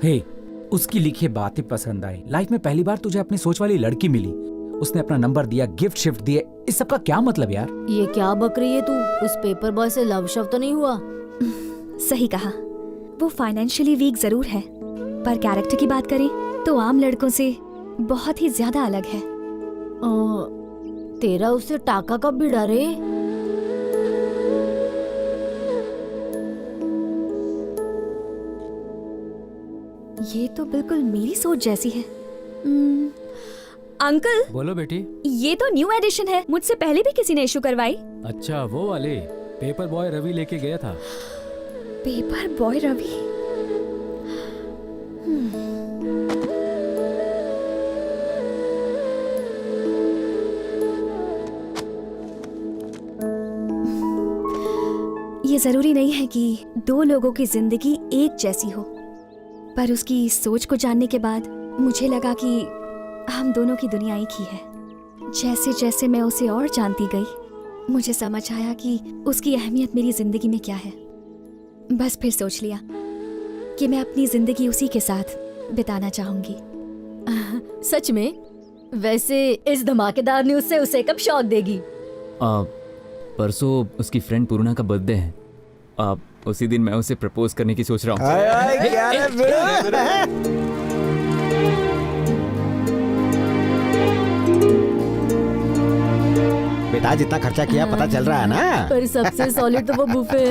हे, उसकी लिखी बातें पसंद आई। लाइफ में पहली बार तुझे अपनी सोच वाली लड़की मिली, उसने अपना नंबर दिया, गिफ्ट शिफ्ट दिए, इस सब का क्या मतलब यार? ये क्या बक रही है तू? उस पेपर बॉय से लव शव तो नहीं हुआ? सही कहा, वो फाइनेंशियली वीक जरूर है, पर कैरेक्टर की बात करें तो आम लड़कों से बहुत ही ज्यादा अलग है। तेरा उससे टाका कब भिड़ा रे? ये तो बिल्कुल मेरी सोच जैसी है। अंकल। बोलो बेटी। ये तो न्यू एडिशन है, मुझसे पहले भी किसी ने इशू करवाई। अच्छा वो वाले, पेपर बॉय रवि लेके गया था। Paper boy Ravi? ये जरूरी नहीं है कि दो लोगों की जिंदगी एक जैसी हो, पर उसकी सोच को जानने के बाद मुझे लगा कि हम दोनों की दुनिया एक ही है। जैसे जैसे मैं उसे और जानती गई, मुझे समझ आया कि उसकी अहमियत मेरी जिंदगी में क्या है। बस फिर सोच लिया कि मैं अपनी जिंदगी उसी के साथ बिताना चाहूंगी। सच में? वैसे इस धमाकेदार न्यूज़ से उसे कब शॉक देगी? परसों उसकी फ्रेंड पूर्णा का बर्थडे है। उसी दिन मैं उसे प्रपोज करने की सोच रहा हूँ। बेटा जितना खर्चा किया पता चल रहा है ना? पर सबसे सॉलिड तो वो बुफे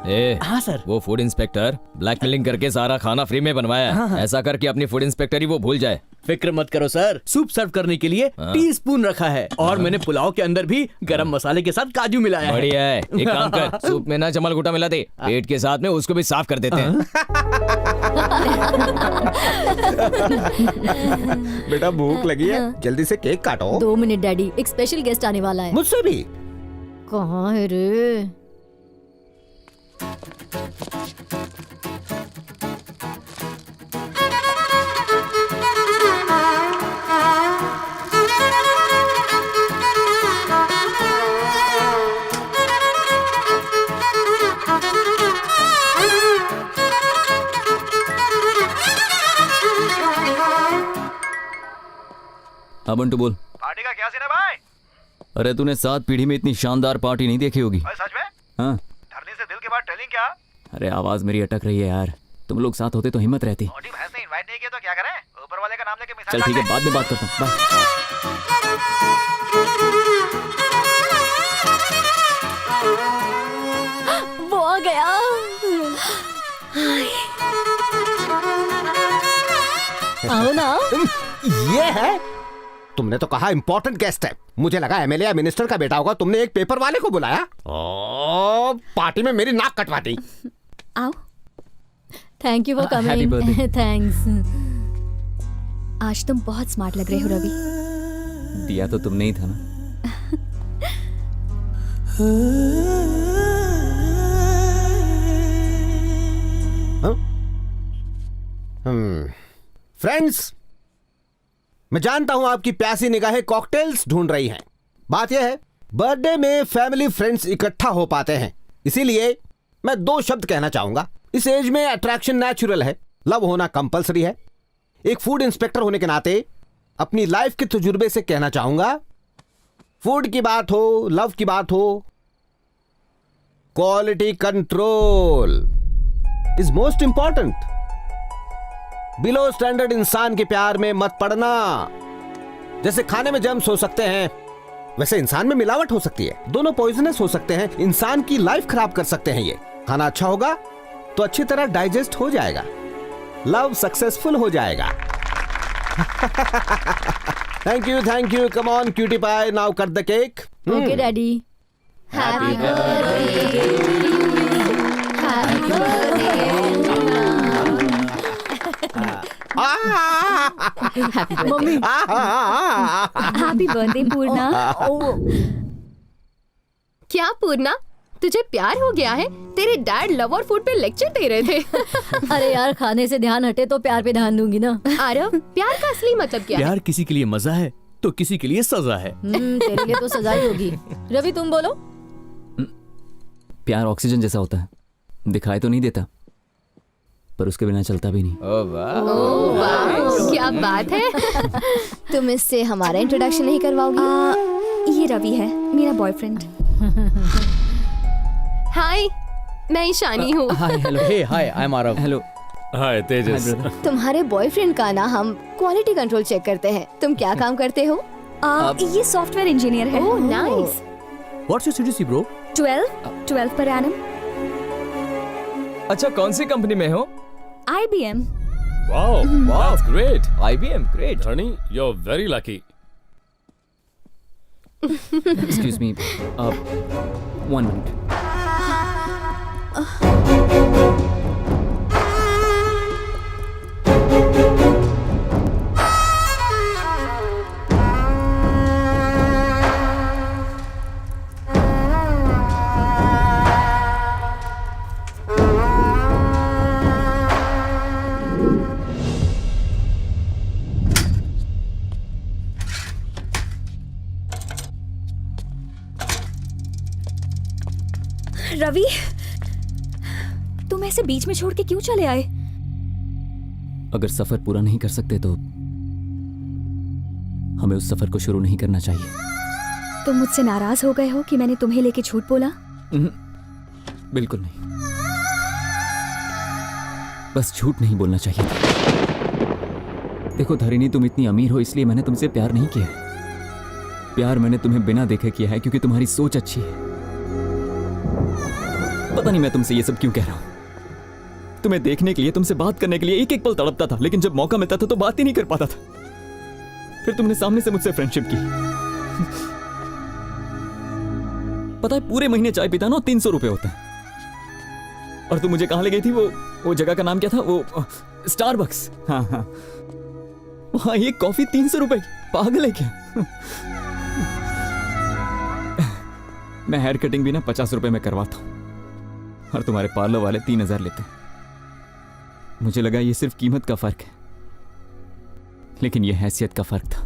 है। हाँ सर, वो फूड इंस्पेक्टर ब्लैकमेलिंग करके सारा खाना फ्री में बनवाया है। ऐसा करके अपनी फूड इंस्पेक्टर ही वो भूल जाए। फिक्र मत करो सर, सूप सर्व करने के लिए टीस्पून रखा है और मैंने पुलाव के अंदर भी गरम मसाले के साथ काजू मिलाया है। बढ़िया है, एक काम कर, सूप में ना जमल घुटा मिला दे, पेट के साथ में उसको भी साफ कर देते हैं। बेटा भूख लगी है, जल्दी से केक काटो। 2 मिनट डैडी, एक स्पेशल गेस्ट आने वाला है। मुझसे भी? कहाँ है रे? हाँ बंटू बोल। पार्टी का क्या सीन है भाई? अरे तूने 7 पीढ़ी में इतनी शानदार पार्टी नहीं देखी होगी। सच में? हाँ। धरनी से दिल के बाद टेलिंग क्या? अरे आवाज मेरी अटक रही है यार, तुम लोग साथ होते तो हिम्मत रहती। मोटी भैंस ने इनवाइट नहीं किया तो क्या करें? ऊपर वाले का नाम लेके मिसाल। चल ठीक है, बाद में बात करता हूँ, बाय। वो आ गया। आओ ना आओ। ये है? तुमने तो कहा इम्पोर्टेंट गेस्ट है, मुझे लगा एमएलए या मिनिस्टर का बेटा होगा। तुमने एक पेपर वाले को बुलाया। ओ, पार्टी में मेरी नाक कटवा दी। आओ। Thank you for Happy coming. birthday. Thanks. आज तुम बहुत स्मार्ट लग रहे हो रवि। दिया तो तुमने ही था ना। फ्रेंड्स, मैं जानता हूं आपकी प्यासी निगाहें कॉकटेल्स ढूंढ रही हैं। बात यह है, बर्थडे में फैमिली फ्रेंड्स इकट्ठा हो पाते हैं, इसीलिए मैं 2 शब्द कहना चाहूंगा। इस एज में अट्रैक्शन नेचुरल है, लव होना कंपलसरी है। एक फूड इंस्पेक्टर होने के नाते अपनी लाइफ के तजुर्बे से कहना चाहूंगा, फूड की बात हो, लव की बात हो, quality control is most important. Below standard इंसान के प्यार में मत पड़ना। जैसे खाने में जर्म्स हो सकते हैं, वैसे इंसान में मिलावट हो सकती है। दोनों पॉइजनस हो सकते हैं, इंसान की लाइफ खराब कर सकते हैं। ये खाना अच्छा होगा तो अच्छी तरह डाइजेस्ट हो जाएगा, लव सक्सेसफुल हो जाएगा। Thank you, come on cutie pie, now cut the cake. Okay daddy. Happy birthday happy birthday. Mummy. Happy birthday Poorna. क्या पूर्णा, तुझे प्यार हो गया है? तेरे डैड लव और फूड पे लेक्चर दे रहे थे। अरे यार, खाने से ध्यान हटे तो प्यार पे ध्यान दूंगी ना। आरव, प्यार का असली मतलब क्या है? प्यार किसी के लिए मजा है तो किसी के लिए सजा है। तेरे लिए तो सजा ही होगी। रवि तुम बोलो। प्यार ऑक्सीजन जैसा होता है, दिखाई तो नहीं देता पर उसके बिना चलता भी नहीं। ओह वाह, क्या बात है। तुम इससे हमारा इंट्रोडक्शन नहीं करवाओगी? ये रवि है, मेरा बॉयफ्रेंड। हाय, मैं ईशानी हूँ। Hi, hello. Hey, hi, I am Aarav. Hello. Hi Tejas. तुम्हारे बॉयफ्रेंड का ना हम क्वालिटी कंट्रोल चेक करते हैं। तुम क्या काम करते हो? ये सॉफ्टवेयर इंजीनियर है। Oh nice. What's your CTC bro? 12 per annum. अच्छा, कौन सी कंपनी में हो? IBM। Wow, that's great. IBM, great. धनी, you're very lucky. Excuse me, 1 minute. Ravi, तुम ऐसे बीच में छोड़ के क्यों चले आए? अगर सफर पूरा नहीं कर सकते तो हमें उस सफर को शुरू नहीं करना चाहिए। तुम मुझसे नाराज हो गए हो कि मैंने तुम्हें लेके झूठ बोला? बिल्कुल नहीं, बस झूठ नहीं बोलना चाहिए था। देखो धरिणी, तुम इतनी अमीर हो इसलिए मैंने तुमसे प्यार नहीं किया। प्यार मैंने तुम्हें बिना देखे किया है क्योंकि तुम्हारी सोच अच्छी है। पता नहीं मैं तुमसे ये सब क्यों कह रहा हूं। तुम्हें देखने के लिए, तुमसे बात करने के लिए एक एक पल तड़पता था, लेकिन जब मौका मिलता था तो बात ही नहीं कर पाता था। फिर तुमने सामने से मुझसे फ्रेंडशिप की। पता है, पूरे महीने चाय पीता ना 300 रुपए होता है। और तुम मुझे कहां ले गई थी? वो जगह का नाम क्या था? वो स्टारबक्स। हाँ हाँ, वहां एक कॉफी 300 रुपए। पागल है क्या? मैं हेयर कटिंग भी ना 50 रुपए में करवाता हूं और तुम्हारे पार्लर वाले 3000 लेते हैं। मुझे लगा ये सिर्फ कीमत का फर्क है, लेकिन ये हैसियत का फर्क था।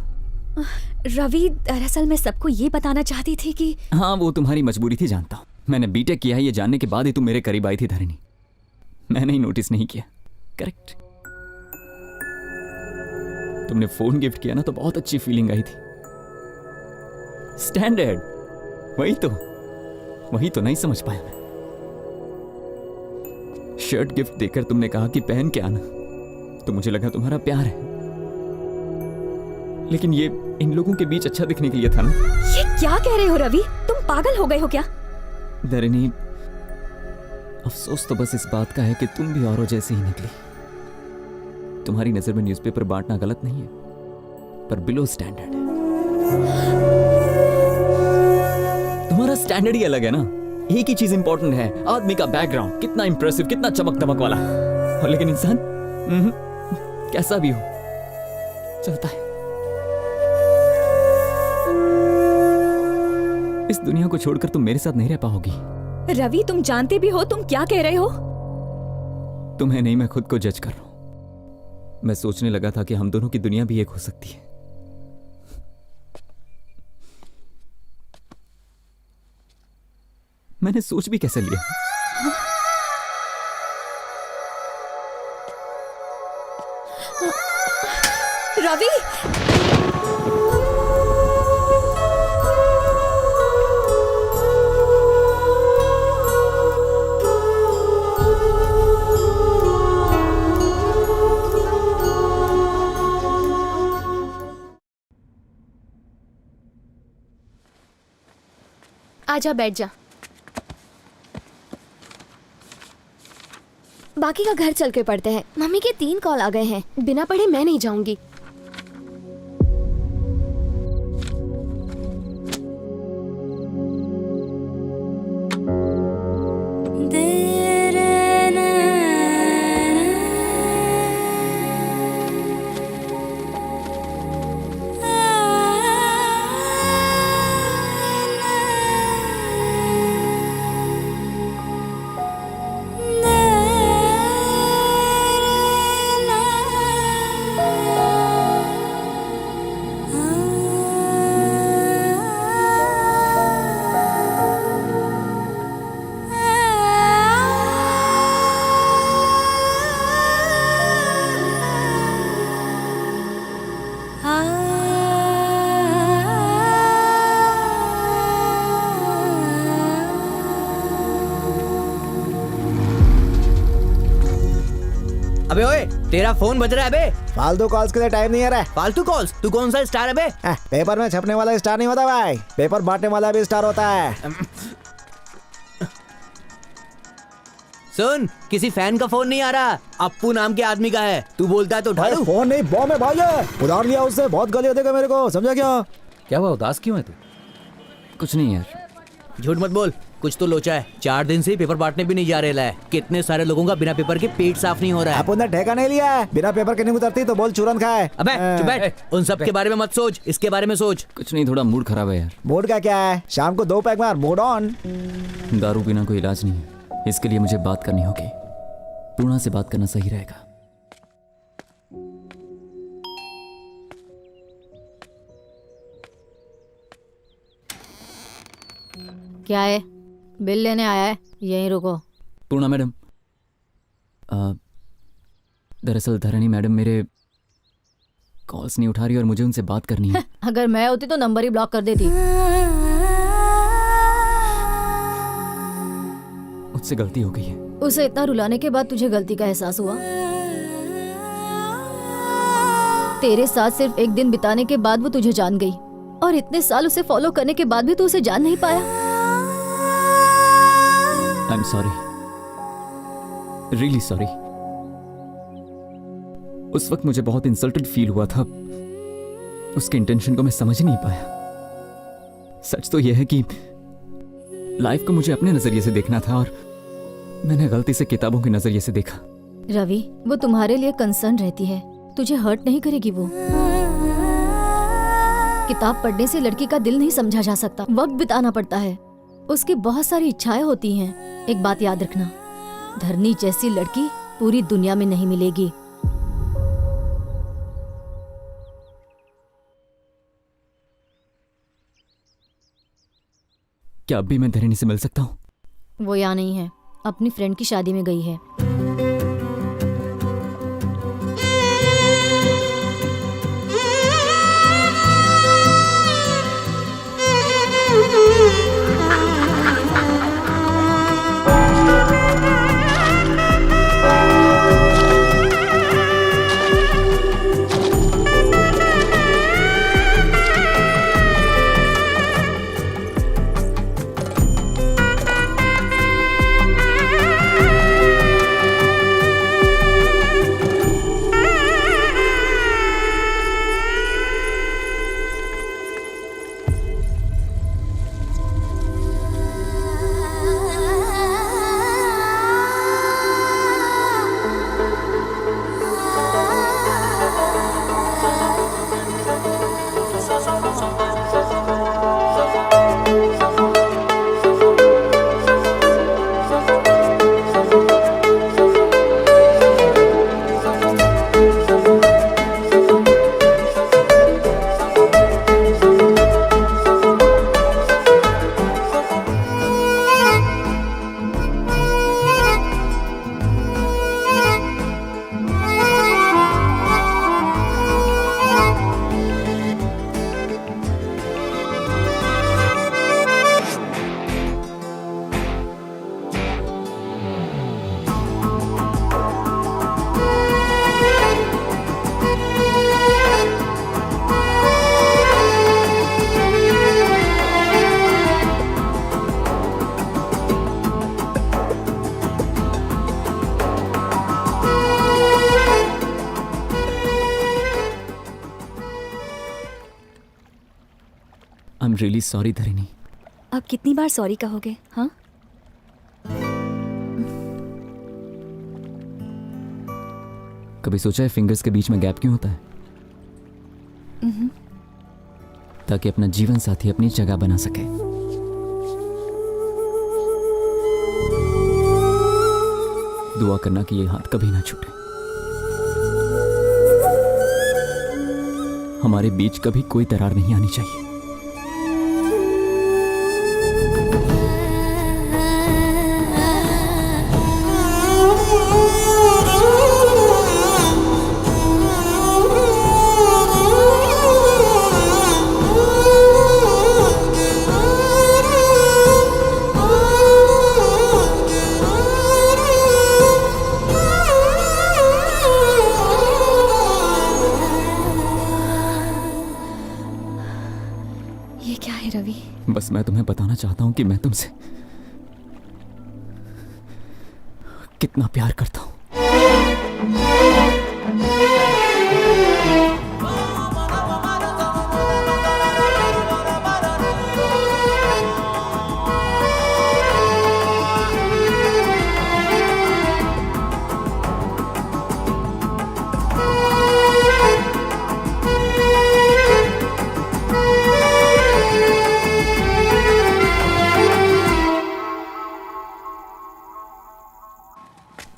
रवि, दरअसल मैं सबको ये बताना चाहती थी कि हाँ, वो तुम्हारी मजबूरी थी, जानता हूं। मैंने बीटेक किया है ये जानने के बाद ही तुम मेरे करीब आई थी धरिणी। मैंने ही नोटिस नहीं किया। करेक्ट। तुमने फोन गिफ्ट किया ना तो बहुत अच्छी फीलिंग आई थी। स्टैंडर्ड, वही तो नहीं समझ पाया मैं। शर्ट गिफ्ट देकर तुमने कहा कि पहन के आना, तो मुझे लगा तुम्हारा प्यार है, लेकिन ये इन लोगों के बीच अच्छा दिखने के लिए था ना। ये क्या कह रहे हो रवि? तुम पागल हो गए हो क्या? धरिणी, अफसोस तो बस इस बात का है कि तुम भी औरों जैसी ही निकली। तुम्हारी नजर में न्यूज़पेपर बांटना गलत नहीं है, पर बिलो स्टैंडर्ड है। तुम्हारा स्टैंडर्ड ही अलग है ना। एक ही चीज इंपॉर्टेंट है, आदमी का बैकग्राउंड कितना इंप्रेसिव, कितना चमक दमक वाला, और लेकिन इंसान कैसा भी हो चलता है। इस दुनिया को छोड़कर तुम मेरे साथ नहीं रह पाओगी। रवि, तुम जानते भी हो तुम क्या कह रहे हो? तुम्हें नहीं, मैं खुद को जज कर रहा हूं। मैं सोचने लगा था कि हम दोनों की दुनिया भी एक हो सकती है। मैंने सोच भी कैसे लिया? रवि, आजा, बैठ जा। बाकी का घर चल के पढ़ते हैं। मम्मी के 3 कॉल आ गए हैं, बिना पढ़े मैं नहीं जाऊंगी। अबे ओए, तेरा फोन बज रहा है बे। फालतू कॉल्स के लिए टाइम नहीं है रे। फालतू कॉल्स? तू कौन सा स्टार है बे? पेपर में छपने वाला स्टार नहीं होता भाई, पेपर बांटने वाला भी स्टार होता है। सुन, किसी फैन का फोन नहीं आ रहा, अप्पू नाम के आदमी का है। तू बोलता है तो उठा लूं? फोन नहीं, बॉम्ब है भाई, उधार लिया उससे, बहुत गाली देगा मेरे को, समझा क्या? क्या हुआ, उदास क्यों है तू? कुछ नहीं यार। झूठ मत बोल, कुछ तो लोचा है। 4 दिन से पेपर बांटने भी नहीं जा रहे है। कितने सारे लोगों का बिना पेपर के पेट साफ नहीं हो रहा है। अपन ने ठेका नहीं लिया है, बिना पेपर के नहीं उतरती तो बोल चूरन खाए। अबे चुप बैठ, उन सब के बारे में मत सोच, इसके बारे में सोच। कुछ नहीं, थोड़ा मूड खराब है यार। मूड का क्या है, शाम को 2 पैक मार, मूड ऑन। दारू पीना कोई इलाज नहीं है, इसके लिए मुझे बात करनी होगी। पूर्णा से बात करना सही रहेगा। क्या है? बिल लेने आया है, यहीं रुको। पूर्णा मैडम, दरअसल धरणी मैडम मेरे कॉल्स नहीं उठा रही और मुझे उनसे बात करनी है। अगर मैं होती तो नंबर ही ब्लॉक कर देती। मुझसे गलती हो गई है। उसे इतना रुलाने के बाद तुझे गलती का एहसास हुआ? तेरे साथ सिर्फ एक दिन बिताने के बाद वो तुझे जान गई, और इतने साल उसे फॉलो करने के बाद भी तू उसे जान नहीं पाया। I am sorry, really sorry. उस वक्त मुझे बहुत इंसल्टेड फील हुआ था, उसके इंटेंशन को मैं समझ नहीं पाया। सच तो यह है कि लाइफ को मुझे अपने नजरिए से देखना था और मैंने गलती से किताबों के नजरिए से देखा। रवि, वो तुम्हारे लिए कंसर्न रहती है, तुझे हर्ट नहीं करेगी वो। किताब पढ़ने से लड़की का दिल नहीं समझा जा सकता, वक्त बिताना पड़ता है। उसकी बहुत सारी इच्छाएं होती हैं। एक बात याद रखना, धरनी जैसी लड़की पूरी दुनिया में नहीं मिलेगी। क्या अब भी मैं धरणी से मिल सकता हूँ? वो यहाँ नहीं है, अपनी फ्रेंड की शादी में गई है। Am really sorry Dharini. अब कितनी बार सॉरी कहोगे? हाँ, कभी सोचा है फिंगर्स के बीच में गैप क्यों होता है? ताकि अपना जीवन साथी अपनी जगह बना सके। दुआ करना कि ये हाथ कभी ना छूटे। हमारे बीच कभी कोई दरार नहीं आनी चाहिए। ये क्या है रवि? बस मैं तुम्हें बताना चाहता हूं कि मैं तुमसे कितना प्यार करता हूं।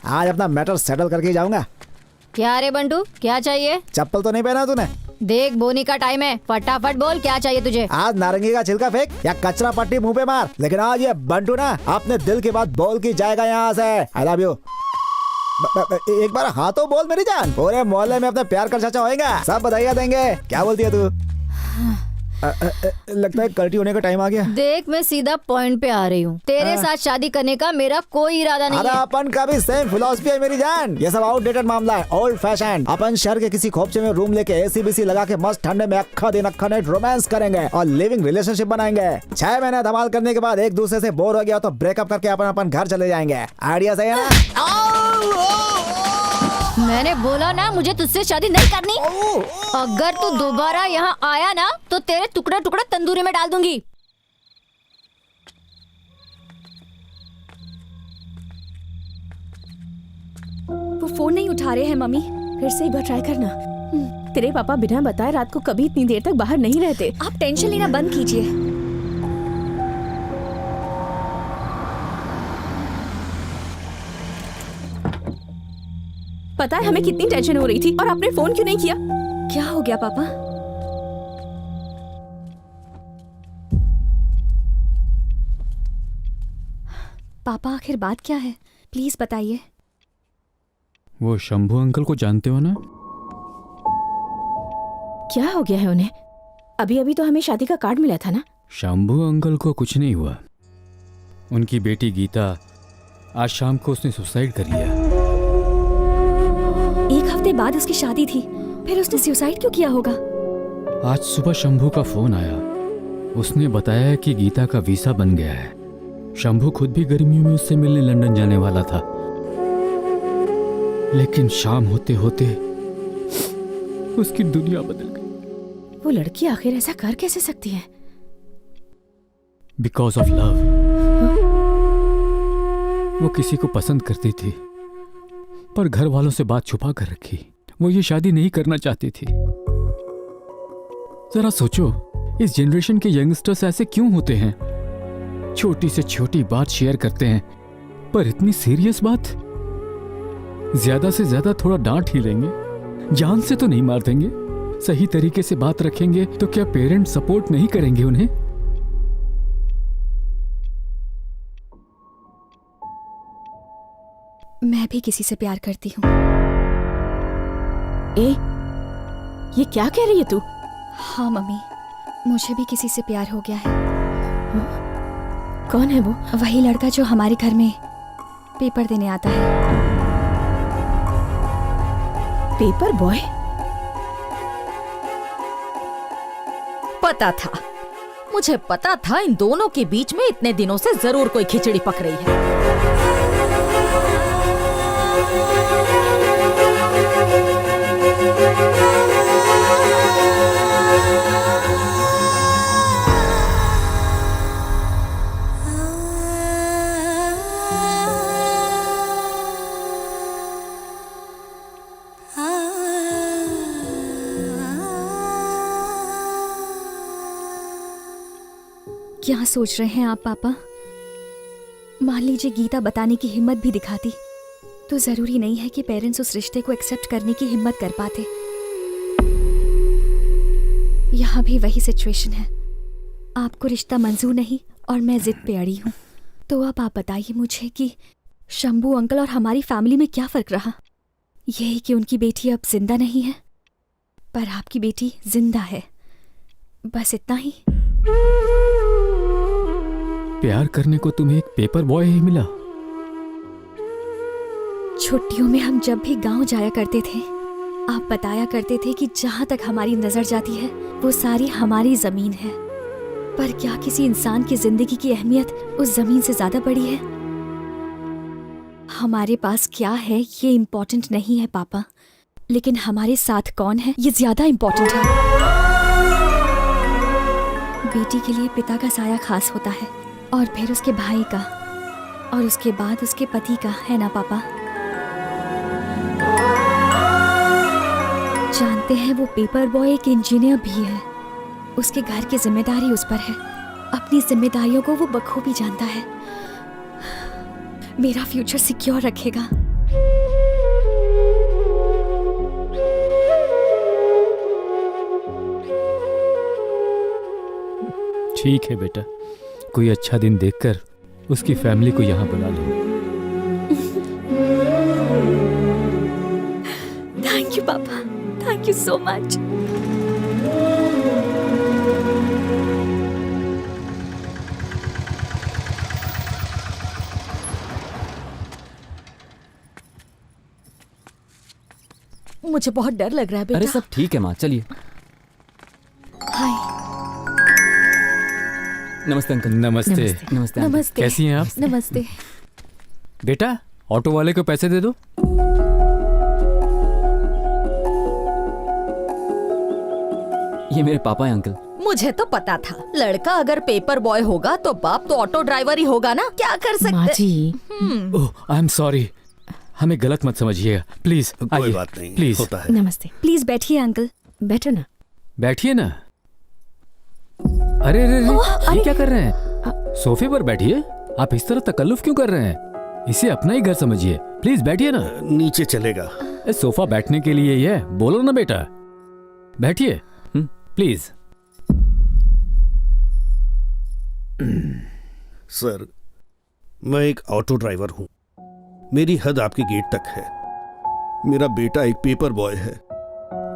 आज अपना मैटर सेटल करके ही जाऊंगा। क्या रे बंटू, क्या चाहिए? चप्पल तो नहीं पहना तूने? देख बोनी का टाइम है, फटाफट बोल क्या चाहिए तुझे। आज नारंगी का छिलका फेंक या कचरा पट्टी मुंह पे मार, लेकिन आज ये बंटू ना अपने दिल की बात बोल के जाएगा यहाँ से। I love you. एक बार हाँ तो बोल मेरी जान। पूरे मोहल्ले में अपने प्यार का चर्चा होएगा, सब बधाइयाँ देंगे। क्या बोलती है तू? लगता है कल्टी होने का टाइम आ गया। देख मैं सीधा पॉइंट पे आ रही हूँ। तेरे साथ शादी करने का मेरा कोई इरादा नहीं अरे है। अपन का भी सेम फिलॉसफी है मेरी जान। ये सब आउटडेटेड मामला है, ओल्ड फैशन। अपन शहर के किसी खोपचे में रूम लेके एसी बीसी लगा के मस्त ठंडे में अक्खा दिन अक्खा नाइट रोमांस करेंगे और लिविंग रिलेशनशिप बनाएंगे। 6 महीने धमाल करने के बाद एक दूसरे से बोर हो गया तो ब्रेकअप करके अपन घर चले जाएंगे। आइडिया सही है ना? मैंने बोला ना मुझे तुझसे शादी नहीं करनी। अगर तू दोबारा यहाँ आया ना तो तेरे टुकड़ा टुकड़ा तंदूरी में डाल दूंगी। वो फोन नहीं उठा रहे हैं मम्मी। फिर से एक बार ट्राई करना। तेरे पापा बिना बताए रात को कभी इतनी देर तक बाहर नहीं रहते। आप टेंशन लेना बंद कीजिए। पता है हमें कितनी टेंशन हो रही थी और आपने फोन क्यों नहीं किया? क्या हो गया पापा? पापा आखिर बात क्या है, प्लीज बताइए। वो शंभू अंकल को जानते हो ना? क्या हो गया है उन्हें? अभी अभी तो हमें शादी का कार्ड मिला था ना। शंभू अंकल को कुछ नहीं हुआ। उनकी बेटी गीता आज शाम को उसने सुसाइड कर लिया। एक हफ्ते बाद उसकी शादी थी, फिर उसने सुसाइड क्यों किया होगा? आज सुबह शंभू का फोन आया। उसने बताया कि गीता का वीसा बन गया है। शंभू खुद भी गर्मियों में उससे मिलने लंदन जाने वाला था, लेकिन शाम होते होते उसकी दुनिया बदल गई। वो लड़की आखिर ऐसा कर कैसे सकती है? Because of love. वो किसी को पसंद करती थी पर घर वालों से बात छुपा कर रखी। वो ये शादी नहीं करना चाहती थी। जरा सोचो, इस जनरेशन के यंगस्टर्स ऐसे क्यों होते हैं? छोटी से छोटी बात शेयर करते हैं, पर इतनी सीरियस बात? ज्यादा से ज्यादा थोड़ा डांट ही लेंगे, जान से तो नहीं मार देंगे। सही तरीके से बात रखेंगे तो क्या पेरेंट्स सपोर्ट नहीं करेंगे उन्हें? मैं भी किसी से प्यार करती हूँ। ये क्या कह रही है तू? हाँ मम्मी, मुझे भी किसी से प्यार हो गया है। कौन है वो? वही लड़का जो हमारे घर में पेपर देने आता है। Paper boy? पता था, मुझे पता था इन दोनों के बीच में इतने दिनों से जरूर कोई खिचड़ी पक रही है। क्या सोच रहे हैं आप पापा? मान लीजिए गीता बताने की हिम्मत भी दिखाती तो जरूरी नहीं है कि पेरेंट्स उस रिश्ते को एक्सेप्ट करने की हिम्मत कर पाते। यहाँ भी वही सिचुएशन है। आपको रिश्ता मंजूर नहीं और मैं जिद पे अड़ी हूँ। तो अब आप बताइए मुझे कि शंभू अंकल और हमारी फैमिली में क्या फर्क रहा? यही कि उनकी बेटी अब जिंदा नहीं है, पर आपकी बेटी जिंदा है, बस इतना ही। प्यार करने को तुम्हें एक पेपर बॉय ही मिला? छुट्टियों में हम जब भी गांव जाया करते थे, आप बताया करते थे कि जहां तक हमारी नजर जाती है वो सारी हमारी जमीन है। पर क्या किसी इंसान की जिंदगी की अहमियत उस जमीन से ज्यादा बड़ी है? हमारे पास क्या है ये इम्पोर्टेंट नहीं है पापा, लेकिन हमारे साथ कौन है ये ज्यादा इम्पोर्टेंट है। बेटी के लिए पिता का साया खास होता है, और फिर उसके भाई का, और उसके बाद उसके पति का, है ना पापा? जानते हैं वो पेपर बॉय एक इंजीनियर भी है। उसके घर की जिम्मेदारी उस पर है। अपनी जिम्मेदारियों को वो बखूबी जानता है। मेरा फ्यूचर सिक्योर रखेगा। ठीक है बेटा, कोई अच्छा दिन देखकर उसकी फैमिली को यहाँ बुला लो। थैंक यू पापा, थैंक यू सो मच। मुझे बहुत डर लग रहा है बेटा। अरे सब ठीक है माँ, चलिए। हाय। नमस्ते अंकल। नमस्ते। नमस्ते। नमस्ते। कैसी हैं आप? नमस्ते। बेटा, ऑटो वाले को पैसे दे दो। ये मेरे पापा हैं अंकल। मुझे तो पता था लड़का अगर पेपर बॉय होगा तो बाप तो ऑटो ड्राइवर ही होगा ना। क्या कर सकते? माँ जी। ओह, आई एम सॉरी, हमें गलत मत समझिए, प्लीज। कोई बात नहीं, प्लीज होता है। नमस्ते। प्लीज बैठिए अंकल। बैठो ना। बैठिए ना। अरे अरे ये क्या कर रहे हैं? सोफे पर बैठिए। आप इस तरह तकल्लुफ क्यों कर रहे हैं? इसे अपना ही घर समझिए। प्लीज बैठिए ना। नीचे चलेगा। सोफा बैठने के लिए ही है, बोलो ना बेटा। बैठिए प्लीज। सर, मैं एक ऑटो ड्राइवर हूं। मेरी हद आपके गेट तक है। मेरा बेटा एक पेपर बॉय है,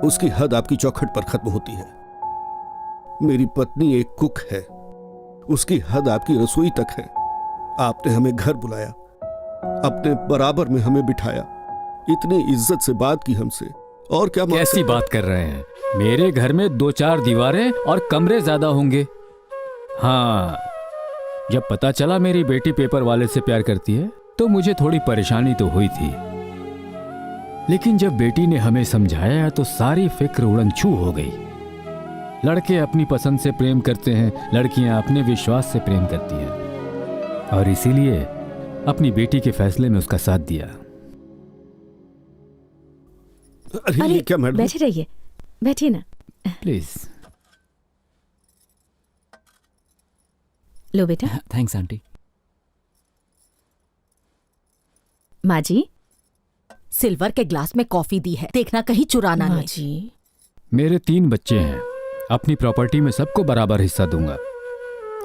उसकी हद आपकी चौखट पर खत्म होती है। मेरी पत्नी एक कुक है, उसकी हद आपकी रसोई तक है। आपने हमें घर बुलाया, अपने बराबर में हमें बिठाया, इतनी इज्जत से बात की हमसे, और क्या कैसी बात कर रहे हैं? मेरे घर में 2-4 दीवारें और कमरे ज्यादा होंगे। हाँ, जब पता चला मेरी बेटी पेपर वाले से प्यार करती है तो मुझे थोड़ी परेशानी तो हुई थी, लेकिन जब बेटी ने हमें समझाया तो सारी फिक्र उड़न-छू हो गई। लड़के अपनी पसंद से प्रेम करते हैं, लड़कियां अपने विश्वास से प्रेम करती हैं, और इसीलिए अपनी बेटी के फैसले में उसका साथ दिया। अरे ये क्या मैडम? बैठे रहिए, बैठिए ना प्लीज। लो बेटा। Thanks aunty. माँ जी, सिल्वर के ग्लास में कॉफी दी है, देखना कहीं चुराना माँ नहीं। जी। मेरे 3 बच्चे हैं, अपनी प्रॉपर्टी में सबको बराबर हिस्सा दूंगा।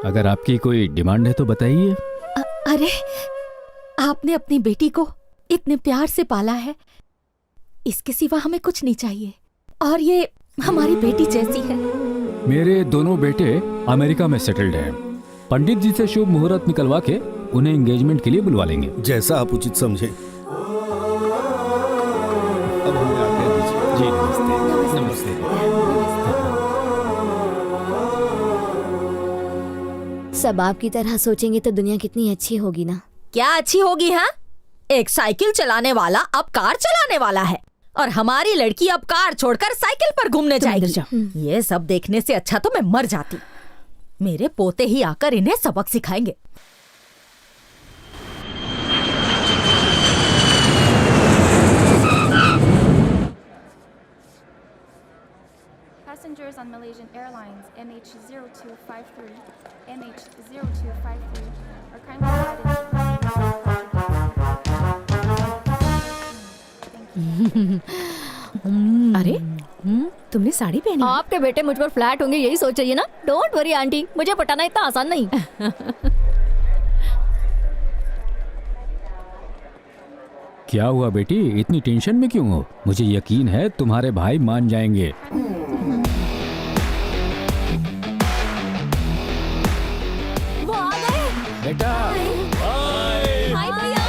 अगर आपकी कोई डिमांड है तो बताइए। अरे, आपने अपनी बेटी को इतने प्यार से पाला है, इसके सिवा हमें कुछ नहीं चाहिए, और ये हमारी बेटी जैसी है। मेरे दोनों बेटे अमेरिका में सेटल्ड हैं। पंडित जी से शुभ मुहूर्त निकलवा के उन्हें एंगेजमेंट के लिए बुलवा लेंगे। जैसा आप उचित समझे। अब हमें आज्ञा दीजिए। जी नमस्ते। नमस्ते। सब आपकी तरह सोचेंगे तो दुनिया कितनी अच्छी होगी ना। क्या अच्छी होगी? हाँ, एक साइकिल चलाने वाला अब कार चलाने वाला है, और हमारी लड़की अब कार छोड़कर साइकिल पर घूमने जाएगी। ये सब देखने से अच्छा तो मैं मर जाती। मेरे पोते ही आकर इन्हें सबक सिखाएंगे। Passengers on Malaysian Airlines MH0253, MH0253 are kindly अरे तुमने साड़ी पहनी? आपके बेटे मुझ पर फ्लैट होंगे यही सोच रही है ना? डोंट वरी आंटी, मुझे पटाना इतना आसान नहीं। क्या हुआ बेटी, इतनी टेंशन में क्यों हो? मुझे यकीन है तुम्हारे भाई मान जाएंगे। वो आ गए बेटा। हाय भैया।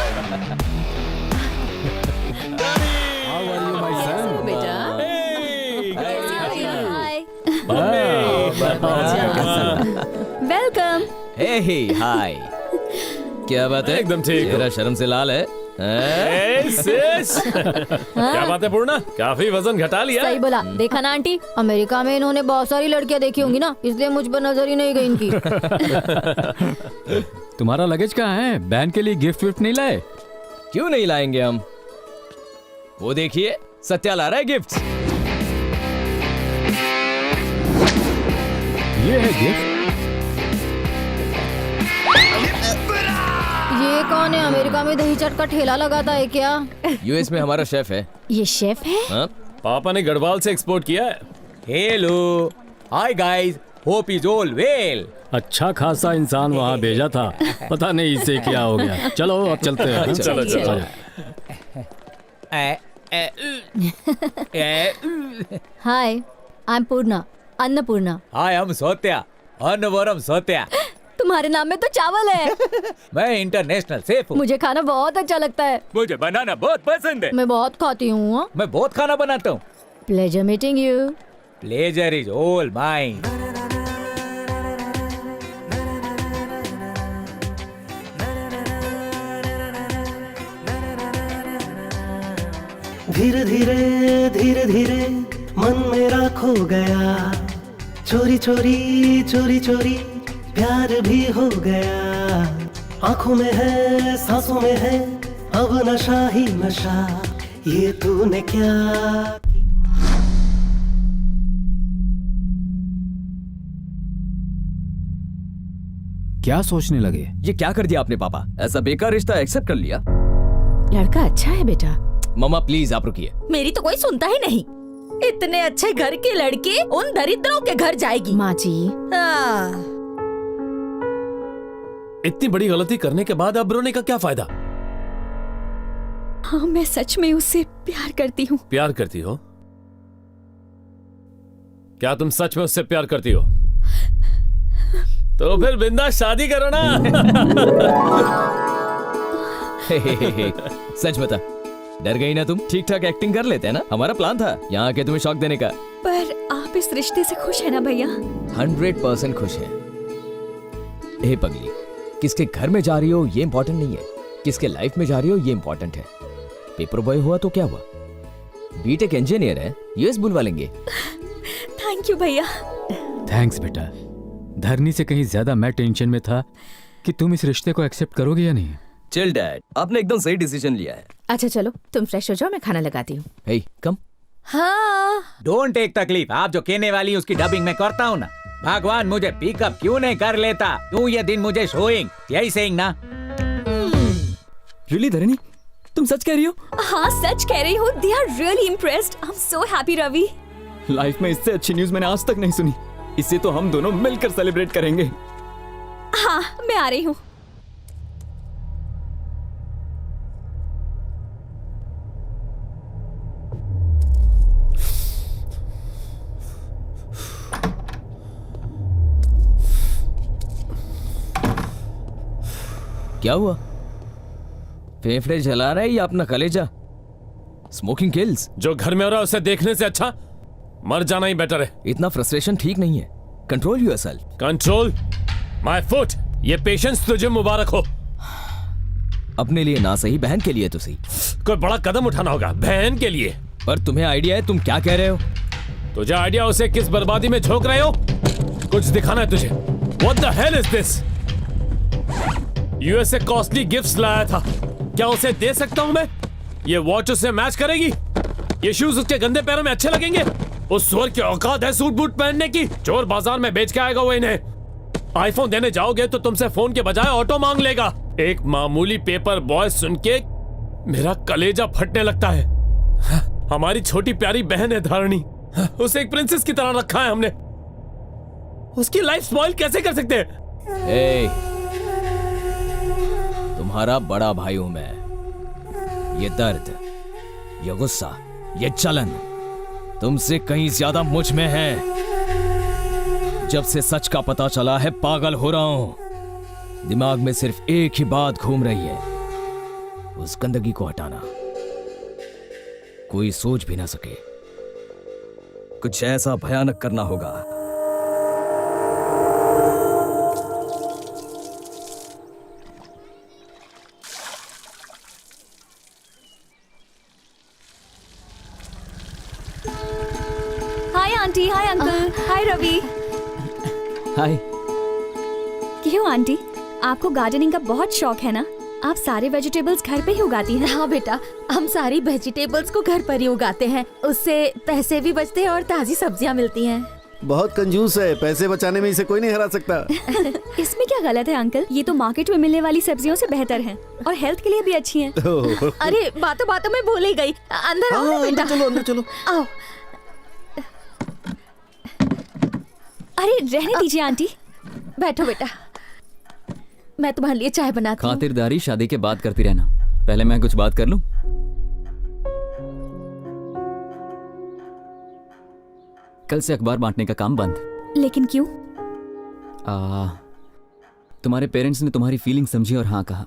How are you, my son? बेटा। वेलकम। हे हाय। क्या बात है? एकदम ठीक। चेहरा शर्म से लाल है। क्या बात है पूर्णा, काफी वजन घटा लिया। सही बोला। देखा ना आंटी, अमेरिका में इन्होंने बहुत सारी लड़कियां देखी होंगी ना, इसलिए मुझ पर नजर ही नहीं गई इनकी। तुम्हारा लगेज कहाँ है? बहन के लिए गिफ्ट विफ्ट नहीं लाए? क्यों नहीं लाएंगे हम? वो देखिए, सत्या ला रहा है गिफ्ट्स। ये है गिफ्ट। ये कौन है? अमेरिका में दही चट का ठेला लगाता है क्या? यूएस में हमारा शेफ है। ये शेफ है? हाँ? पापा ने गढ़वाल से एक्सपोर्ट किया है। Hello, hi guys, hope is all well. अच्छा खासा इंसान वहाँ भेजा था, पता नहीं इसे क्या हो गया। चलो अब चलते हैं। चलो चलो। हाय, आई एम पूर्णा, अन्नपूर्णा। हाय, हम सोत्या, अन्नवरम सोत्या। तुम्हारे नाम में तो चावल है। मैं इंटरनेशनल शेफ हूँ। मुझे खाना बहुत अच्छा लगता है। मुझे बनाना बहुत पसंद है। मैं बहुत खाती हूँ। मैं बहुत खाना बनाता हूँ। Pleasure meeting you. Pleasure is all mine. धीरे धीरे धीरे धीरे मन मेरा खो गया, चोरी चोरी चोरी चोरी प्यार भी हो गया। आंखों में है, सांसों में है, अब नशा ही नशा। ये तूने क्या? क्या सोचने लगे? ये क्या कर दिया आपने पापा? ऐसा बेकार रिश्ता एक्सेप्ट कर लिया। लड़का अच्छा है बेटा। मम्मा प्लीज आप रुकिए। मेरी तो कोई सुनता ही नहीं। इतने अच्छे घर की लड़की उन दरिद्रों के घर जाएगी। माँ जी, इतनी बड़ी गलती करने के बाद अब रोने का क्या फायदा? हाँ, मैं सच में उससे प्यार करती हूँ। प्यार करती हो? क्या तुम सच में उससे प्यार करती हो? तो फिर बिंदास शादी करो ना। सच बता, डर गई ना तुम? ठीक ठाक एक्टिंग कर लेते हैं ना? हमारा प्लान था यहाँ आके तुम्हें शॉक देने का। पर आप इस रिश्ते से खुश है ना भैया? 100% खुश है। हे पगली, किसके घर में जा रही हो ये इम्पोर्टेंट नहीं है, किसके लाइफ में जा रही हो ये इम्पोर्टेंट है। पेपर बॉय हुआ तो क्या हुआ, बीटेक इंजीनियर है, यूएस बुलवा लेंगे। थैंक यू भैया। थैंक्स बेटा। धरनी से कहीं ज्यादा मैं टेंशन में था कि तुम इस रिश्ते को एक्सेप्ट करोगे या नहीं। चिल डैड, आपने एकदम सही डिसीजन लिया है। अच्छा चलो तुम फ्रेश हो जाओ, मैं खाना लगाती हूँ। हे कम। हाँ। डोंट टेक तकलीफ, आप जो कहने वाली उसकी डबिंग मैं करता हूँ ना। भगवान मुझे पिकअप क्यों नहीं कर लेता? क्यों ये दिन मुझे शोइंग, यही सेइंग ना? रियली धरनी, तुम सच कह रही हो? हाँ सच कह रही हूँ। They are really impressed. I'm so happy Ravi. Life में इससे अच्छी न्यूज़ मैंने आज तक नहीं सुनी। इससे तो हम दोनों मिलकर सेलिब्रेट करेंगे। हाँ मैं आ रही हूँ। क्या हुआ? फेफड़े जला रहा है या अपना कलेजा? Smoking kills. जो घर में हो रहा है उसे देखने से अच्छा मर जाना ही बेटर है। इतना फ्रस्ट्रेशन ठीक नहीं है। Control yourself. Control my foot. ये पेशेंस तुझे मुबारक हो। अपने लिए ना सही, बहन के लिए तो सही। कोई बड़ा कदम उठाना होगा बहन के लिए। पर तुम्हें आइडिया है? तुम क्या कह रहे हो? तुझे आइडिया उसे किस बर्बादी में झोंक रहे हो? कुछ दिखाना है तुझे। What the hell is this? US से कॉस्टली गिफ्ट्स लाया था, क्या उसे दे सकता हूं मैं? ये वॉच उससे मैच करेगी? ये शूज उसके गंदे पैरों में अच्छे लगेंगे? उस सुअर की औकात है सूट बूट पहनने की? चोर बाजार में बेच के आएगा वो इन्हें। आईफोन देने जाओगे तो तुमसे फोन के बजाय ऑटो मांग लेगा। एक मामूली पेपर बॉय सुन के मेरा कलेजा फटने लगता है। हमारी छोटी प्यारी बहन है धारणी, उसे एक प्रिंसेस की तरह रखा है हमने। उसकी लाइफ स्पॉइल कैसे कर सकते हैं? ए, तुम्हारा बड़ा भाई हूं मैं। ये दर्द, ये गुस्सा, ये चलन तुमसे कहीं ज्यादा मुझ में है। जब से सच का पता चला है पागल हो रहा हूं। दिमाग में सिर्फ एक ही बात घूम रही है, उस गंदगी को हटाना। कोई सोच भी ना सके। कुछ ऐसा भयानक करना होगा। हाय आंटी, हाय अंकल, हाय रवि। हाय। क्यों आंटी, आपको गार्डनिंग का बहुत शौक है ना? आप सारे वेजिटेबल्स घर पे ही उगाती हैं? हाँ बेटा, हम सारी वेजिटेबल्स को घर पर ही उगाते हैं। उससे पैसे भी बचते हैं और ताजी सब्जियाँ मिलती हैं। बहुत कंजूस है, पैसे बचाने में इसे कोई नहीं हरा सकता। इसमें क्या गलत है अंकल? ये तो मार्केट में मिलने वाली सब्जियों से बेहतर हैं और हेल्थ के लिए भी अच्छी हैं। अरे बातों बातों में भूल ही गई। अंदर आओ ना बेटा। अंदर चलो, अंदर चलो। आओ। अरे रहने दीजिए आंटी। बैठो बेटा, मैं तुम्हारे लिए चाय बनाती हूँ। खातिरदारी शादी के बाद करती रहना। पहले मैं कुछ बात कर लूं। कल से अखबार बांटने का काम बंद। लेकिन क्यों? तुम्हारे पेरेंट्स ने तुम्हारी फीलिंग समझी और हाँ कहा।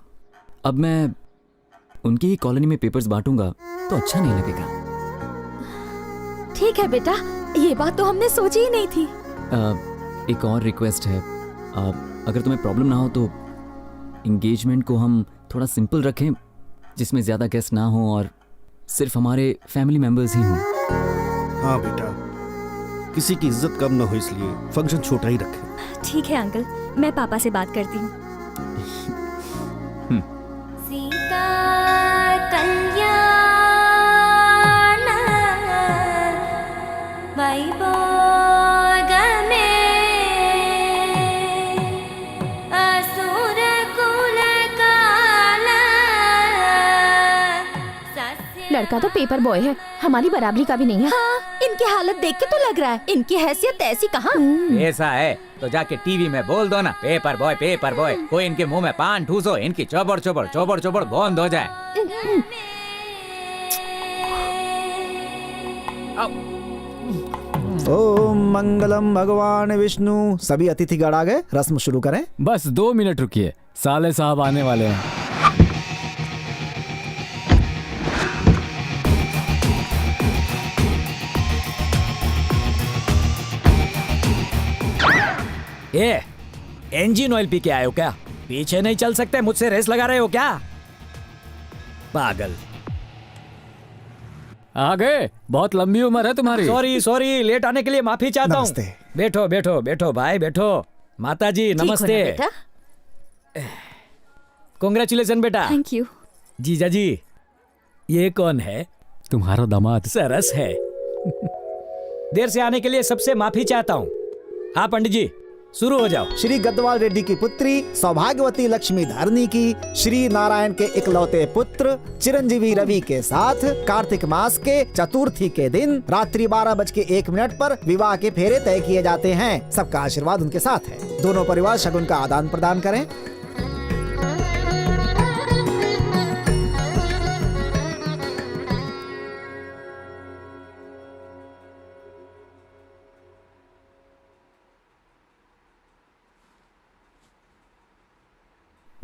अब मैं उनकी ही कॉलोनी में पेपर्स बांटूंगा तो अच्छा नहीं लगेगा। ठीक है बेटा, ये बात तो हमने सोची ही नहीं थी। एक और रिक्वेस्ट है, अगर तुम्हें प्रॉब्लम ना हो तो एंगेजमेंट को हम थोड़ा सिंपल रखें, जिसमें ज्यादा गेस्ट ना हो और सिर्फ हमारे फैमिली मेंबर्स ही हों। हाँ बेटा, किसी की इज्जत कम ना हो इसलिए फंक्शन छोटा ही रखें। ठीक है अंकल, मैं पापा से बात करती हूँ। सीता कल्याण वैभोग में असुर कुल काल। लड़का तो पेपर बॉय है, हमारी बराबरी का भी नहीं है। हाँ, इनकी हालत देख के तो लग रहा है इनकी हैसियत ऐसी कहाँ। ऐसा है तो जाके टीवी में बोल दो ना, पेपर बॉय पेपर बॉय। कोई इनके मुंह में पान ठूसो, इनकी चौबड़ चौबड़ चौबड़ चौबड़ बंद हो जाए। ओम मंगलम भगवान विष्णु। सभी अतिथिगण आ गए, रस्म शुरू करें। बस 2 मिनट रुकिए, साले साहब आने वाले हैं। ये इंजन ऑयल पी के आए हो क्या? पीछे नहीं चल सकते, मुझसे रेस लगा रहे हो क्या? पागल। आ गए, बहुत लंबी उम्र है तुम्हारी। सॉरी सॉरी, लेट आने के लिए माफी चाहता हूँ। बैठो बैठो बैठो भाई बैठो। माता जी नमस्ते। कांग्रेचुलेशन बेटा। Thank you. जीजा जी, ये कौन है? तुम्हारा दामाद। सरस है। देर से आने के लिए सबसे माफी चाहता हूँ। हाँ पंडित जी, शुरू हो जाओ। श्री गद्वाल रेड्डी की पुत्री सौभाग्यवती लक्ष्मी धारणी की श्री नारायण के इकलौते पुत्र चिरंजीवी रवि के साथ कार्तिक मास के चतुर्थी के दिन रात्रि 12:01 पर विवाह के फेरे तय किए जाते हैं। सबका आशीर्वाद उनके साथ है। दोनों परिवार शगुन का आदान प्रदान करें।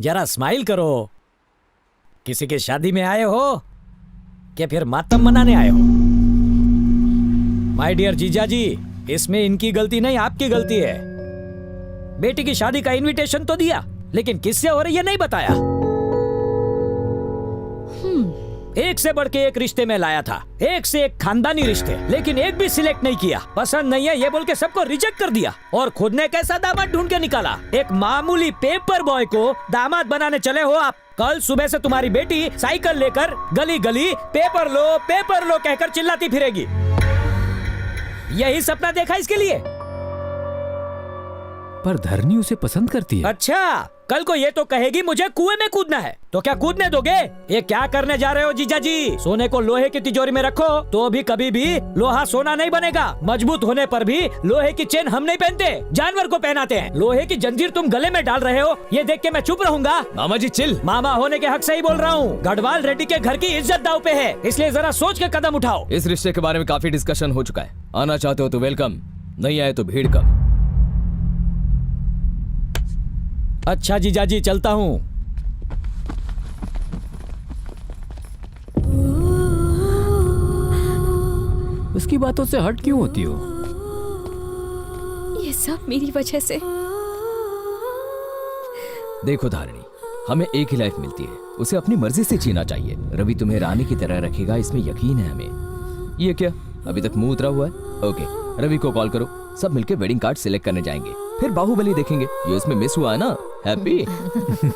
जरा स्माइल करो। किसी की शादी में आए हो क्या फिर मातम मनाने आए हो? माय डियर जीजा जी, इसमें इनकी गलती नहीं, आपकी गलती है। बेटी की शादी का इनविटेशन तो दिया, लेकिन किससे हो रही है नहीं बताया। एक से बढ़ के एक रिश्ते में लाया था, एक से एक खानदानी रिश्ते, लेकिन एक भी सिलेक्ट नहीं किया। पसंद नहीं है ये बोल के सबको रिजेक्ट कर दिया। और खुद ने कैसा दामाद ढूंढ के निकाला? एक मामूली पेपर बॉय को दामाद बनाने चले हो आप। कल सुबह से तुम्हारी बेटी साइकिल लेकर गली गली पेपर लो कहकर चिल्लाती फिरेगी। यही सपना देखा इसके लिए। पर धरनी उसे पसंद करती है। अच्छा, कल को ये तो कहेगी मुझे कुएं में कूदना है, तो क्या कूदने दोगे? ये क्या करने जा रहे हो जीजा जी? सोने को लोहे की तिजोरी में रखो तो भी कभी भी लोहा सोना नहीं बनेगा। मजबूत होने पर भी लोहे की चेन हम नहीं पहनते, जानवर को पहनाते हैं। लोहे की जंजीर तुम गले में डाल रहे हो, ये देख के मैं चुप रहूंगा? मामा जी चिल। मामा होने के हक से ही बोल रहा हूँ। गढ़वाल रेड्डी के घर की इज्जत दाव पे है, इसलिए जरा सोच के कदम उठाओ। इस रिश्ते के बारे में काफी डिस्कशन हो चुका है। आना चाहते हो तो वेलकम, नहीं आए तो भीड़ कम। अच्छा जीजा जी, चलता हूँ। उसकी बातों से हट क्यों होती हो? ये सब मेरी वजह से। देखो धारणी, हमें एक ही लाइफ मिलती है, उसे अपनी मर्जी से जीना चाहिए। रवि तुम्हें रानी की तरह रखेगा, इसमें यकीन है हमें। ये क्या अभी तक मुंह उतरा हुआ है? ओके, रवि को कॉल करो, सब मिलके वेडिंग कार्ड सिलेक्ट करने जाएंगे, फिर बाहुबली देखेंगे। ये उसमें मिस हुआ है ना। हैप्पी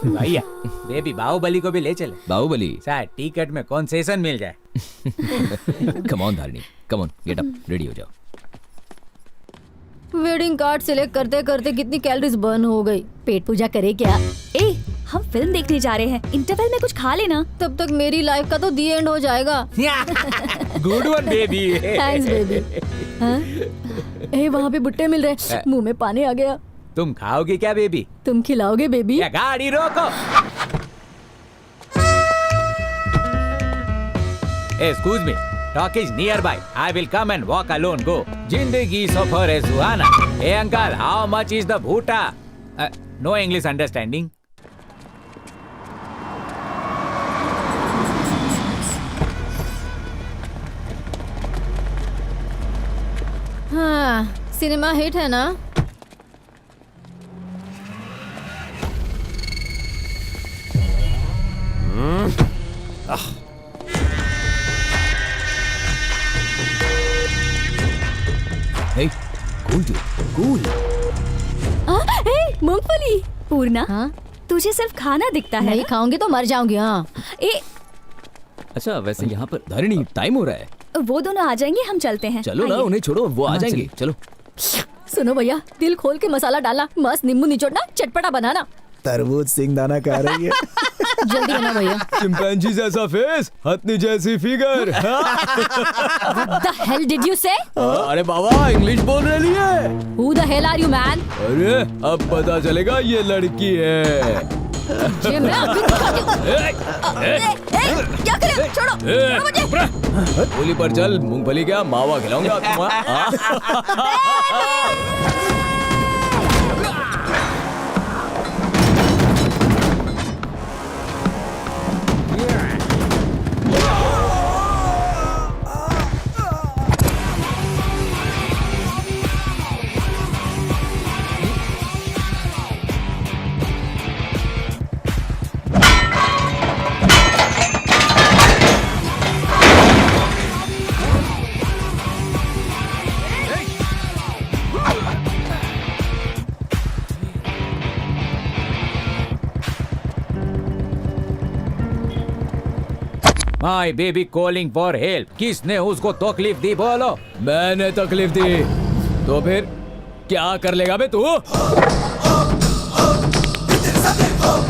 भैया, बेबी बाहुबली को भी ले चले। बाहुबली शायद टिकट में कंसेशन मिल जाए। Come on Dharni, come on, get up, ready हो जाओ। वेडिंग कार्ड सिलेक्ट करते करते कितनी कैलोरीज बर्न हो गई। पेट पूजा करे क्या? ए, हम फिल्म देखने जा रहे हैं, इंटरवल में कुछ खा लेना। तब तक मेरी लाइफ का तो दी एंड हो जाएगा। Good one baby. Thanks baby. ए, वहाँ पे भुट्टे मिल रहे, मुंह में पानी आ गया। तुम खाओगे क्या बेबी? तुम खिलाओगे बेबी? या गाड़ी रोको। Excuse me, talk is nearby. I will come and walk alone. Go. जिंदगी सफर है सुहाना. Hey uncle, how much is the bhuta? No English understanding. हाँ, सिनेमा हिट है ना? Hey, cool dude, cool. मूंगफली। पूर्णा, हाँ? तुझे सिर्फ खाना दिखता है। नहीं खाऊंगी तो मर जाऊंगी। हाँ। अच्छा, वैसे यहाँ पर धरणी, टाइम हो रहा है। वो दोनों आ जाएंगे, हम चलते हैं। चलो ना, उन्हें छोड़ो, वो आ जाएंगे। चलो। सुनो भैया, दिल खोल के मसाला डालना, मस्त नींबू निचोड़ना, चटपटा बनाना। तरबूज सिंगदाना खा रही है। जल्दी बना भैया। चिंपैंजी जैसा फेस, हथनी जैसी figure. What the hell did you say? अरे बाबा, इंग्लिश बोल रही है। Who the hell are you, man? अरे अब पता चलेगा ये लड़की है। मैं अभी दिखाती हूँ। क्या करे? छोड़ो, छोड़ो मुझे। होली पर चल, मूंगफली क्या मावा खिलाऊंगा My baby calling for help. किसने उसको तकलीफ दी बोलो? मैंने तकलीफ दी तो फिर क्या कर लेगा बे तू?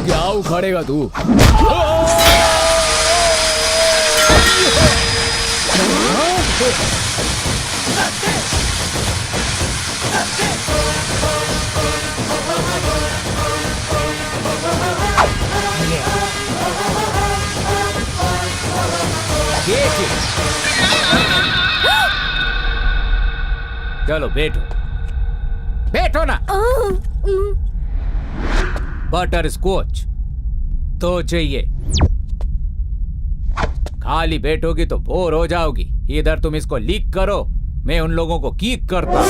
क्या उखाड़ेगा तू? चलो बैठो, बैठो ना। बटर स्कॉच तो चाहिए। खाली बैठोगी तो बोर हो जाओगी। इधर तुम इसको लीक करो, मैं उन लोगों को कीक करता।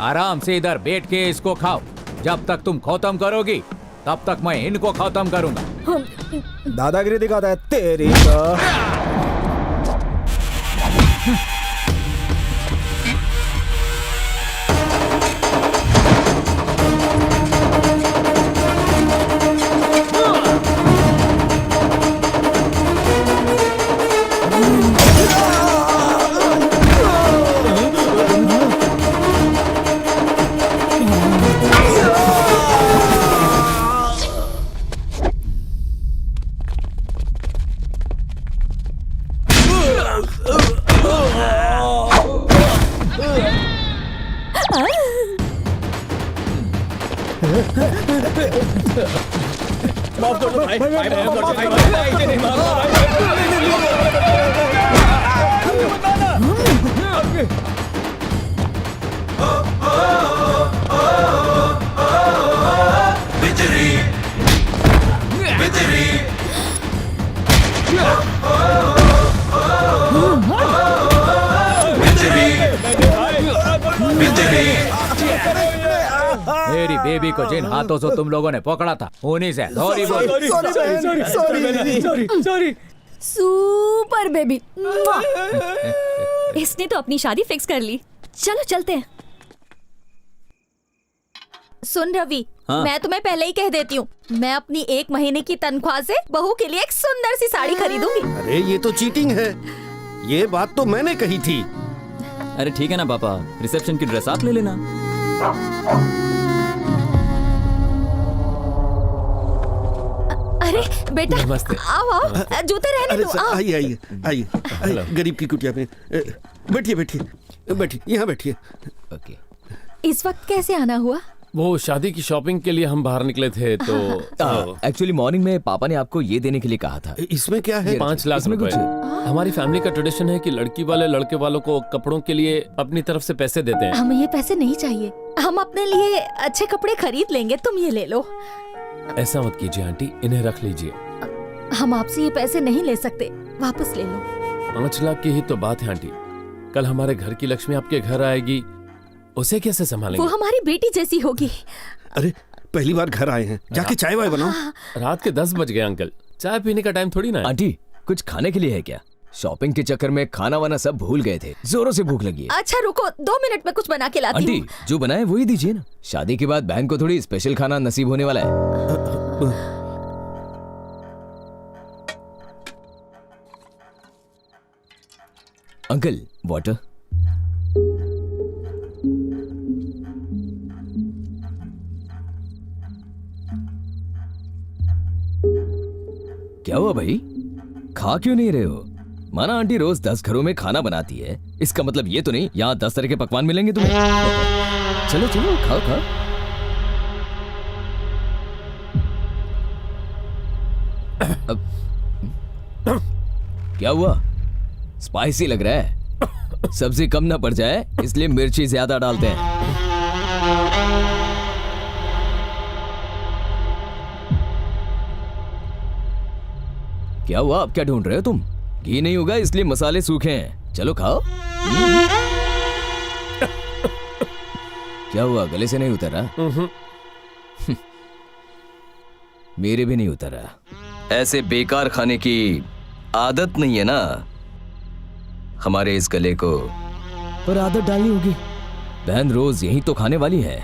आराम से इधर बैठ के इसको खाओ। जब तक तुम खत्म करोगी तब तक मैं इनको खत्म करूंगा। दादागिरी दिखाता है तेरी तो। माफ कर दो भाई, भाई माफ कर दो भाई, भाई इसे नहीं मारना बिजली बिजली मेरी बेबी को जिन हाथों से तुम लोगों ने पकड़ा था उन्हीं से सॉरी सॉरी। Super baby. इसने तो अपनी शादी फिक्स कर ली। चलो चलते हैं। सुन रवि, हाँ? मैं तुम्हें पहले ही कह देती हूँ, मैं अपनी 1 महीने की तनख्वाह से बहू के लिए एक सुंदर सी साड़ी खरीदूंगी। अरे ये तो चीटिंग है, ये बात तो मैंने कही थी। अरे ठीक है ना पापा, रिसेप्शन की ड्रेस आप ले लेना। अरे बेटा, नमस्ते। आओ आओ, जूते रहने अरे दो। सर, आओ। आइए आइए आइए आइए, गरीब की कुटिया में बैठिए बैठिए बैठिए, यहाँ बैठिए। ओके। इस वक्त कैसे आना हुआ? वो शादी की शॉपिंग के लिए हम बाहर निकले थे तो एक्चुअली मॉर्निंग में पापा ने आपको ये देने के लिए कहा था। इसमें क्या है? 5 लाख इसमें रुपए। कुछ हमारी फैमिली का ट्रेडिशन है कि लड़की वाले लड़के वालों को कपड़ों के लिए अपनी तरफ से पैसे देते हैं। हमें ये पैसे नहीं चाहिए, हम अपने लिए अच्छे कपड़े खरीद लेंगे, तुम ये ले लो। ऐसा मत कीजिए आंटी, इन्हें रख लीजिए। हम आपसे ये पैसे नहीं ले सकते, वापस ले लो। 5 लाख की ही तो बात है आंटी। कल हमारे घर की लक्ष्मी आपके घर आएगी, उसे कैसे वो संभालेंगे? हमारी बेटी जैसी होगी। अरे पहली बार घर आए हैं, जाके चाय वाय बनाओ। रात के 10 बज गए अंकल, चाय पीने का टाइम थोड़ी ना है। आंटी कुछ खाने के लिए है क्या? शॉपिंग के चक्कर में खाना वाना सब भूल गए थे, जोरों से भूख लगी है। अच्छा रुको, 2 मिनट में कुछ बना के लाती आंटी हूँ। जो बनाए वही दीजिए ना, शादी के बाद बहन को थोड़ी स्पेशल खाना नसीब होने वाला है। Uncle water. क्या हुआ भाई, खा क्यों नहीं रहे हो? माना आंटी रोज 10 घरों में खाना बनाती है, इसका मतलब ये तो नहीं यहाँ 10 तरह के पकवान मिलेंगे तुम्हें। चलो चलो खाओ खाओ। क्या हुआ, स्पाइसी लग रहा है? सब्जी कम ना पड़ जाए इसलिए मिर्ची ज्यादा डालते हैं। क्या हुआ, अब क्या ढूंढ रहे हो तुम? घी नहीं होगा इसलिए मसाले सूखे हैं, चलो खाओ। क्या हुआ, गले से नहीं उतरा? मेरे भी नहीं उतरा। ऐसे बेकार खाने की आदत नहीं है ना हमारे इस गले को, पर आदत डालनी होगी। बहन रोज यही तो खाने वाली है,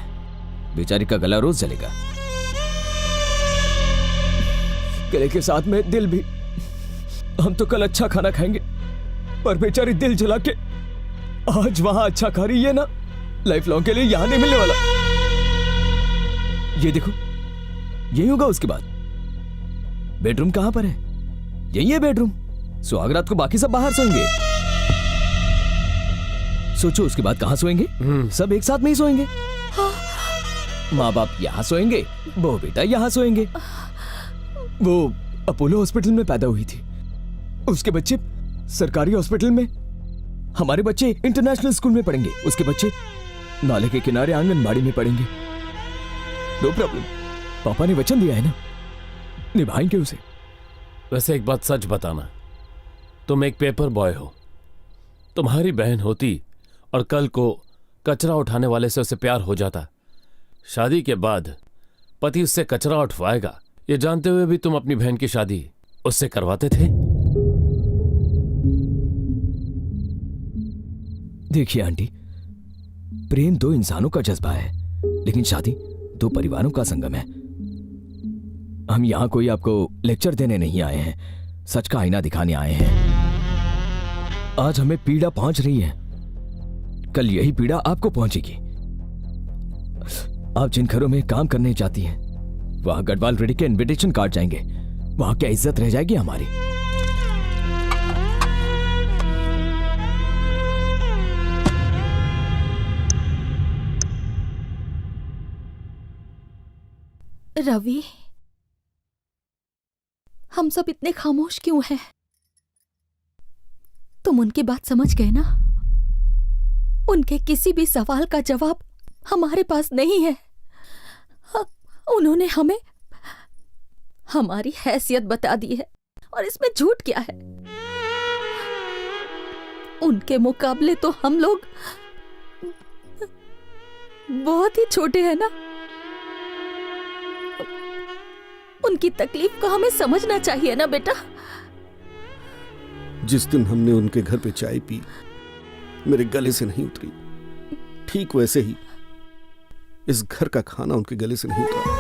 बेचारी का गला रोज जलेगा। गले के साथ में दिल भी। हम तो कल अच्छा खाना खाएंगे, पर बेचारी दिल जला के आज वहां अच्छा खा रही है ना, लाइफ लॉन्ग के लिए यहां नहीं मिलने वाला। ये देखो, यही होगा उसके बाद। बेडरूम कहां पर है? यही है बेडरूम। सुहागरात को बाकी सब बाहर सोएंगे। सोचो उसके बाद कहां सोएंगे? सब एक साथ में ही सोएंगे। माँ बाप यहां सोएंगे, बहू बेटा यहां सोएंगे। वो अपोलो हॉस्पिटल में पैदा हुई थी, उसके बच्चे सरकारी हॉस्पिटल में। हमारे बच्चे इंटरनेशनल स्कूल में पढ़ेंगे, उसके बच्चे नाले के किनारे आंगनबाड़ी में पढ़ेंगे। नो प्रॉब्लम, पापा ने वचन दिया है ना, निभाएंगे उसे। वैसे एक बात सच बताना, तुम एक पेपर बॉय हो। तुम्हारी बहन होती और कल को कचरा उठाने वाले से उसे प्यार हो जाता, शादी के बाद पति उससे कचरा उठवाएगा, ये जानते हुए भी तुम अपनी बहन की शादी उससे करवाते थे। देखिए आंटी, प्रेम 2 इंसानों का जज्बा है, लेकिन शादी 2 परिवारों का संगम है। हम यहां कोई आपको लेक्चर देने नहीं आए हैं, सच का आईना दिखाने आए हैं। आज हमें पीड़ा पहुंच रही है, कल यही पीड़ा आपको पहुंचेगी। आप जिन घरों में काम करने जाती हैं, वहां गढ़वाल रेड्डी के इनविटेशन कार्ड जाएंगे, वहां क्या इज्जत रह जाएगी हमारी? रवि, हम सब इतने खामोश क्यों हैं? तुम उनकी बात समझ गए ना? उनके किसी भी सवाल का जवाब हमारे पास नहीं है। उन्होंने हमें हमारी हैसियत बता दी है, और इसमें झूठ क्या है? उनके मुकाबले तो हम लोग बहुत ही छोटे हैं ना। उनकी तकलीफ को हमें समझना चाहिए ना बेटा। जिस दिन हमने उनके घर पे चाय पी, मेरे गले से नहीं उतरी, ठीक वैसे ही इस घर का खाना उनके गले से नहीं उतरा।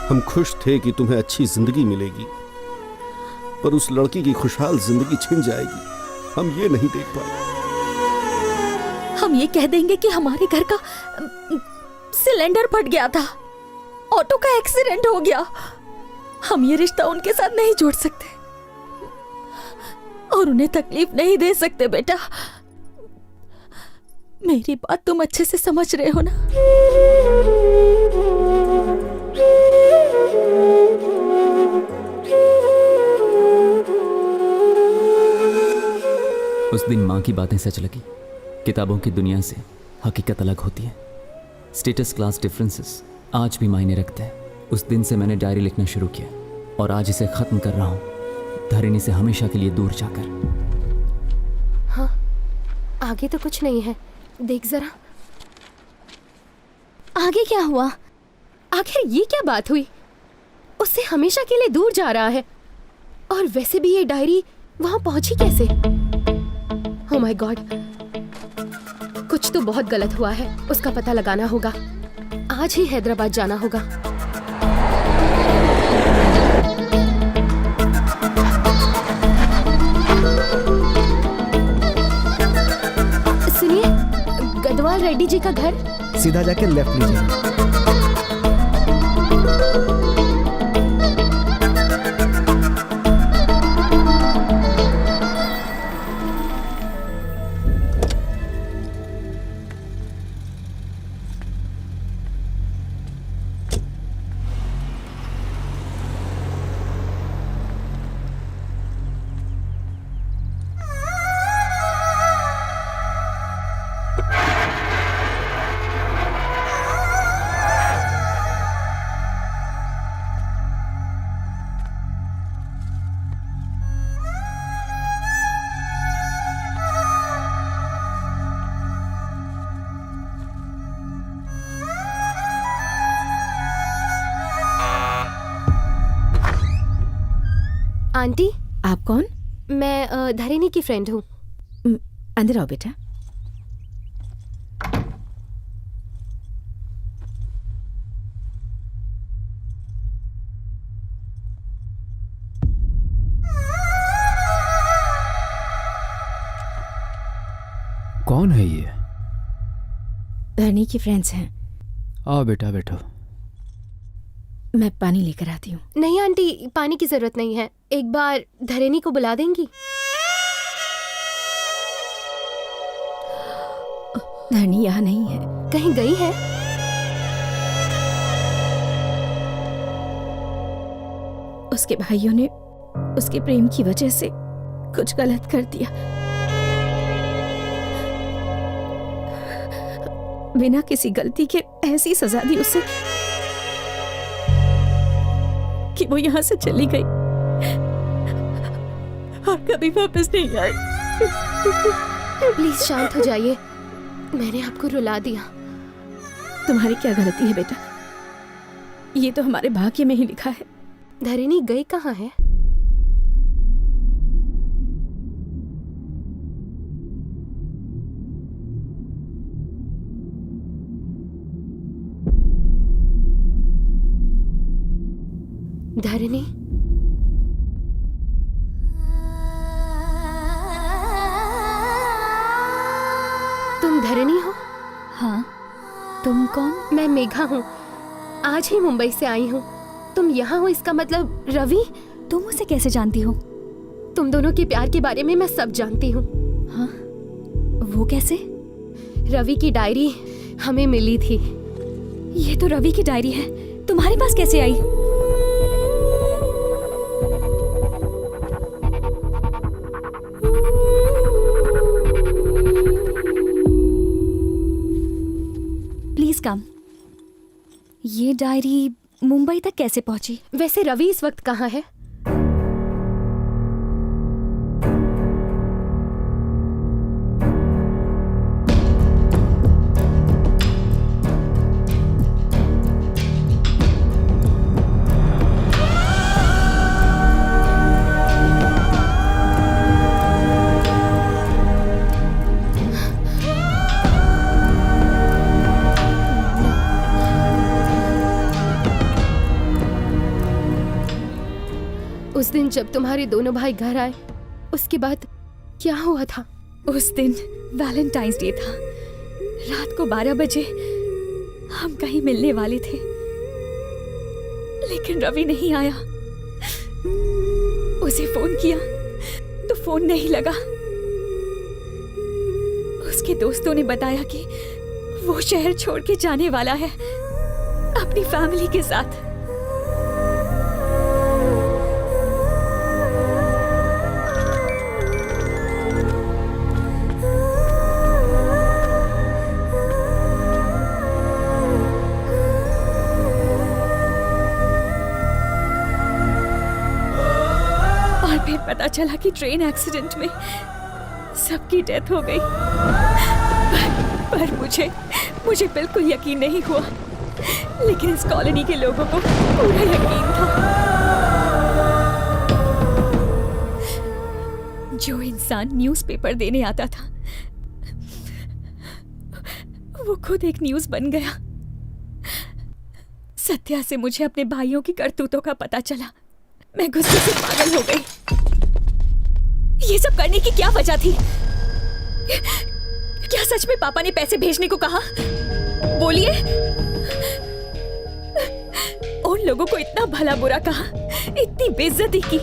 हम खुश थे कि तुम्हें अच्छी जिंदगी मिलेगी, पर उस लड़की की खुशहाल जिंदगी छिन जाएगी, हम ये नहीं देख पाए। हम ये कह देंगे कि हमारे घर का सिलेंडर फट गया था, ऑटो का एक्सीडेंट हो गया। हम ये रिश्ता उनके साथ नहीं जोड़ सकते और उन्हें तकलीफ नहीं दे सकते बेटा। मेरी बात तुम अच्छे से समझ रहे हो ना? उस दिन माँ की बातें सच लगी। किताबों की दुनिया से हकीकत अलग होती है। स्टेटस क्लास डिफरेंसेस आज भी मायने रखते हैं। उस दिन से मैंने डायरी लिखना शुरू किया और आज इसे खत्म कर रहा हूँ, धरणी से हमेशा के लिए दूर जाकर। हाँ, आगे तो कुछ नहीं है, देख जरा। आगे क्या हुआ? आखिर ये क्या बात हुई? उससे हमेशा के लिए दूर जा रहा है, और वैसे भी ये डायरी वहां पहुंची कैसे? ओह माय गॉड, कुछ तो बहुत गलत हुआ है। उसका पता लगाना होगा। आज ही हैदराबाद जाना होगा। सुनिए, गदवाल रेड्डी जी का घर सीधा जाके लेफ्ट लीजिए। आंटी, आप कौन? मैं धरणी की फ्रेंड हूँ। अंदर आओ बेटा। कौन है ये? धरणी की फ्रेंड्स हैं। आओ बेटा, बैठो। मैं पानी लेकर आती हूँ। नहीं आंटी, पानी की जरूरत नहीं है। एक बार धरणी को बुला देंगी? धरणी यहाँ नहीं है। कहीं गई है? उसके भाइयों ने उसके प्रेम की वजह से कुछ गलत कर दिया। बिना किसी गलती के ऐसी सजा दी उसे कि वो यहाँ से चली गई और कभी वापस नहीं आई। प्लीज शांत हो जाइए। मैंने आपको रुला दिया। तुम्हारी क्या गलती है बेटा? ये तो हमारे भाग्य में ही लिखा है। धरणी गई कहाँ है? धरणी, तुम धरणी हो? हाँ, तुम कौन? मैं मेघा हूँ। आज ही मुंबई से आई हूँ। तुम यहाँ हो इसका मतलब रवि? तुम उसे कैसे जानती हो? तुम दोनों के प्यार के बारे में मैं सब जानती हूँ। हाँ, वो कैसे? रवि की डायरी हमें मिली थी। ये तो रवि की डायरी है। तुम्हारे पास कैसे आई? Please come. ये डायरी मुंबई तक कैसे पहुंची? वैसे रवि इस वक्त कहाँ है? उस दिन जब तुम्हारे दोनों भाई घर आए, उसके बाद क्या हुआ था? उस दिन वैलेंटाइंस डे था। रात को 12 बजे हम कहीं मिलने वाले थे, लेकिन रवि नहीं आया। उसे फोन किया तो फोन नहीं लगा। उसके दोस्तों ने बताया कि वो शहर छोड़ के जाने वाला है अपनी फैमिली के साथ। पता चला कि ट्रेन एक्सीडेंट में सबकी डेथ हो गई। पर मुझे बिल्कुल यकीन नहीं हुआ, लेकिन इस कॉलोनी के लोगों को पूरा यकीन था। जो इंसान न्यूज़पेपर देने आता था, वो खुद एक न्यूज़ बन गया। सत्या से मुझे अपने भाइयों की करतूतों का पता चला। मैं गुस्से से पागल हो गई। ये सब करने की क्या वजह थी? क्या सच में पापा ने पैसे भेजने को कहा? बोलिए। उन लोगों को इतना भला बुरा कहा, इतनी बेइज्जती की,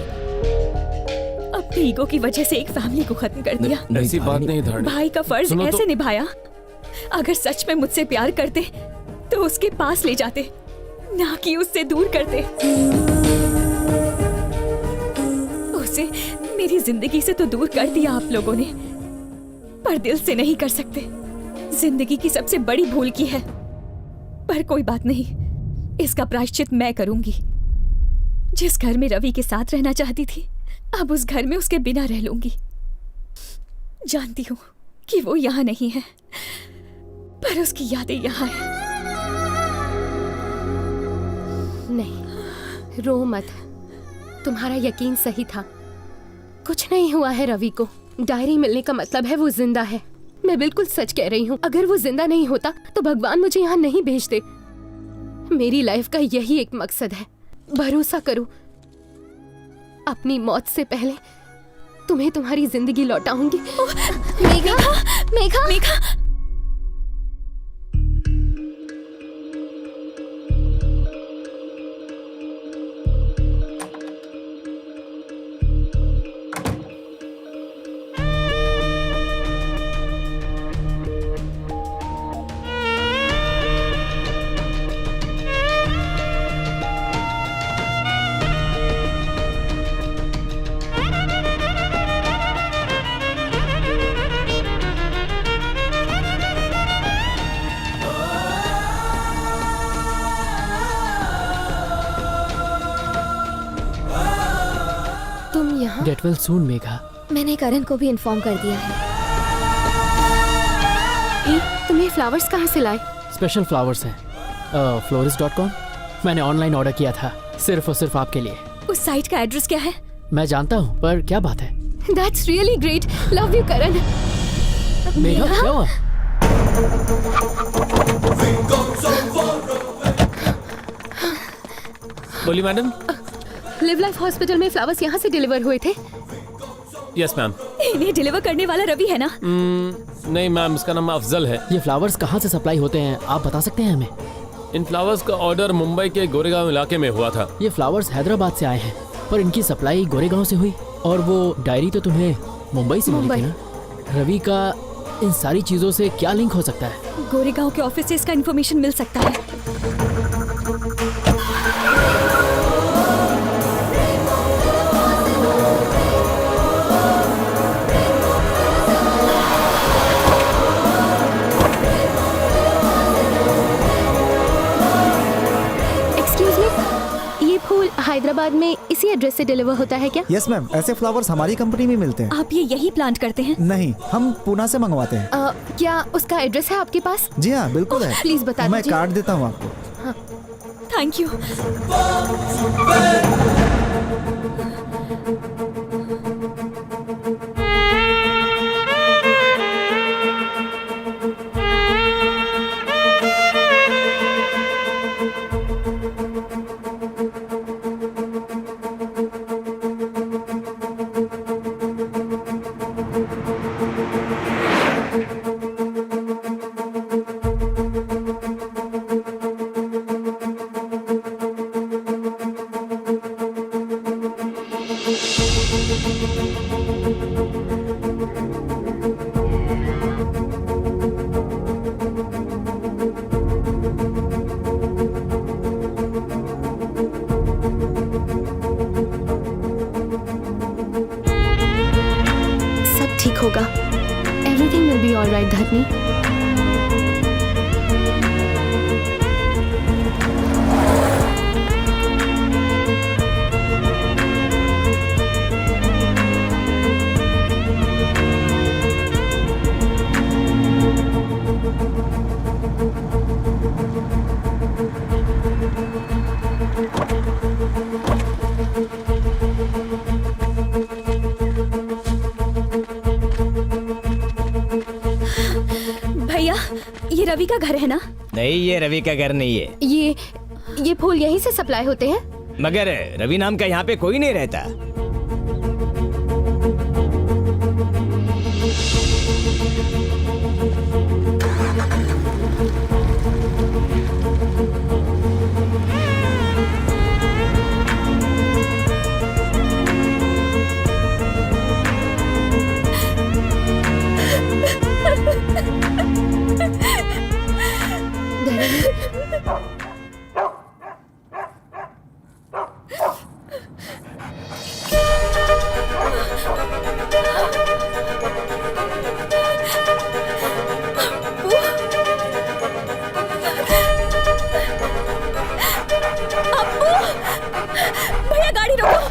अपनी ईगो की वजह से एक फैमिली को खत्म कर दिया। ऐसी बात नहीं धारणी। भाई का फर्ज ऐसे निभाया। अगर सच में मुझसे प्यार करते तो उसके पास ले जाते, ना कि उससे दूर करते। उसे मेरी जिंदगी से तो दूर कर दिया आप लोगों ने, पर दिल से नहीं कर सकते। जिंदगी की सबसे बड़ी भूल की है। पर कोई बात नहीं, इसका प्रायश्चित मैं करूंगी। जिस घर में रवि के साथ रहना चाहती थी, अब उस घर में उसके बिना रह लूंगी। जानती हूँ कि वो यहाँ नहीं है, पर उसकी यादें यहाँ है। नहीं, रो मत। तुम्हारा यकीन सही था। कुछ नहीं हुआ है रवि को। डायरी मिलने का मतलब है वो जिंदा है। मैं बिल्कुल सच कह रही हूँ। अगर वो जिंदा नहीं होता तो भगवान मुझे यहाँ नहीं भेजते। मेरी लाइफ का यही एक मकसद है। भरोसा करो, अपनी मौत से पहले तुम्हें तुम्हारी जिंदगी लौटाऊंगी। Megha, Megha, Megha. Get well soon, Megha. मैंने करण को भी इन्फॉर्म कर दिया है। तुम्हें फ्लावर्स कहाँ से लाए? स्पेशल फ्लावर्स हैं, florist.com। मैंने ऑनलाइन ऑर्डर किया था, सिर्फ और सिर्फ आपके लिए। उस साइट का एड्रेस क्या है? मैं जानता हूँ, पर क्या बात है? That's really great. Love you, करण। मेघा, क्या हुआ? बोली मैडम। लिव लाइफ हॉस्पिटल में फ्लावर्स यहाँ से डिलीवर हुए थे। Yes ma'am. इन्हें डिलीवर करने वाला रवि है ना? नहीं मैम, इसका नाम अफजल है। ये फ्लावर्स कहाँ से सप्लाई होते हैं, आप बता सकते हैं हमें? इन फ्लावर्स का ऑर्डर मुंबई के गोरेगांव इलाके में हुआ था। ये फ्लावर्स हैदराबाद से आए हैं, पर इनकी सप्लाई गोरेगांव से हुई। और वो डायरी तो तुम्हें मुंबई से मिली थी ना? रवि का इन सारी चीजों से क्या लिंक हो सकता है? गोरेगांव के ऑफिस से इसका इन्फॉर्मेशन मिल सकता है। एक्सक्यूज मी, ये फूल हैदराबाद में इसी एड्रेस से डिलीवर होता है क्या? यस मैम, ऐसे फ्लावर्स हमारी कंपनी में मिलते हैं। आप ये यही प्लांट करते हैं? नहीं, हम पूना से मंगवाते हैं। क्या उसका एड्रेस है आपके पास? जी हाँ, बिल्कुल है। प्लीज बता मैं दीजिए। कार्ड देता हूँ आपको। Thank you. सब ठीक होगा। एवरीथिंग विल बी ऑलराइट धरनी। भैया, ये रवि का घर है ना? नहीं, ये रवि का घर नहीं है। ये फूल यहीं से सप्लाई होते हैं? मगर रवि नाम का यहाँ पे कोई नहीं रहता। भैया गाड़ी रोको।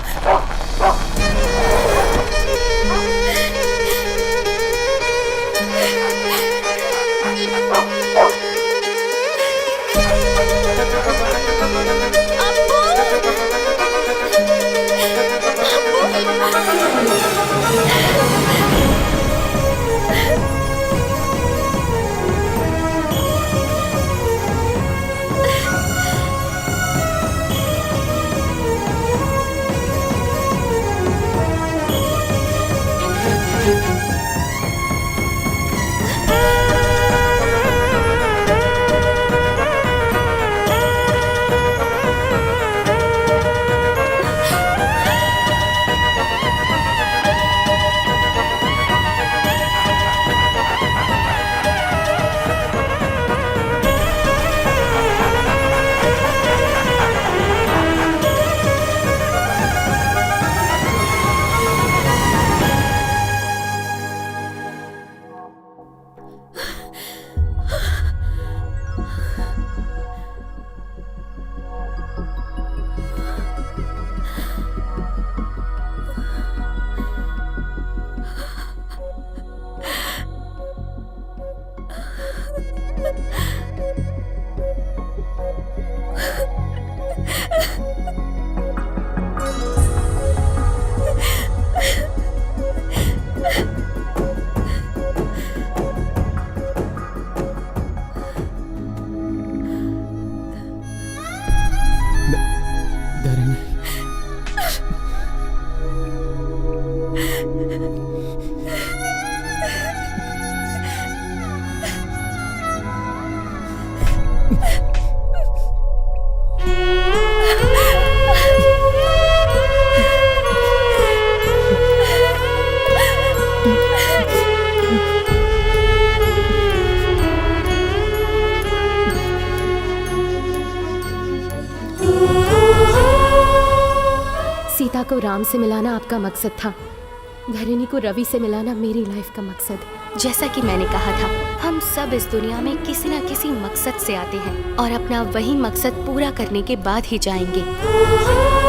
सीता को राम से मिलाना आपका मकसद था, धरणी को रवि से मिलाना मेरी लाइफ का मकसद। जैसा कि मैंने कहा था, हम सब इस दुनिया में किसी न किसी मकसद से आते हैं और अपना वही मकसद पूरा करने के बाद ही जाएंगे।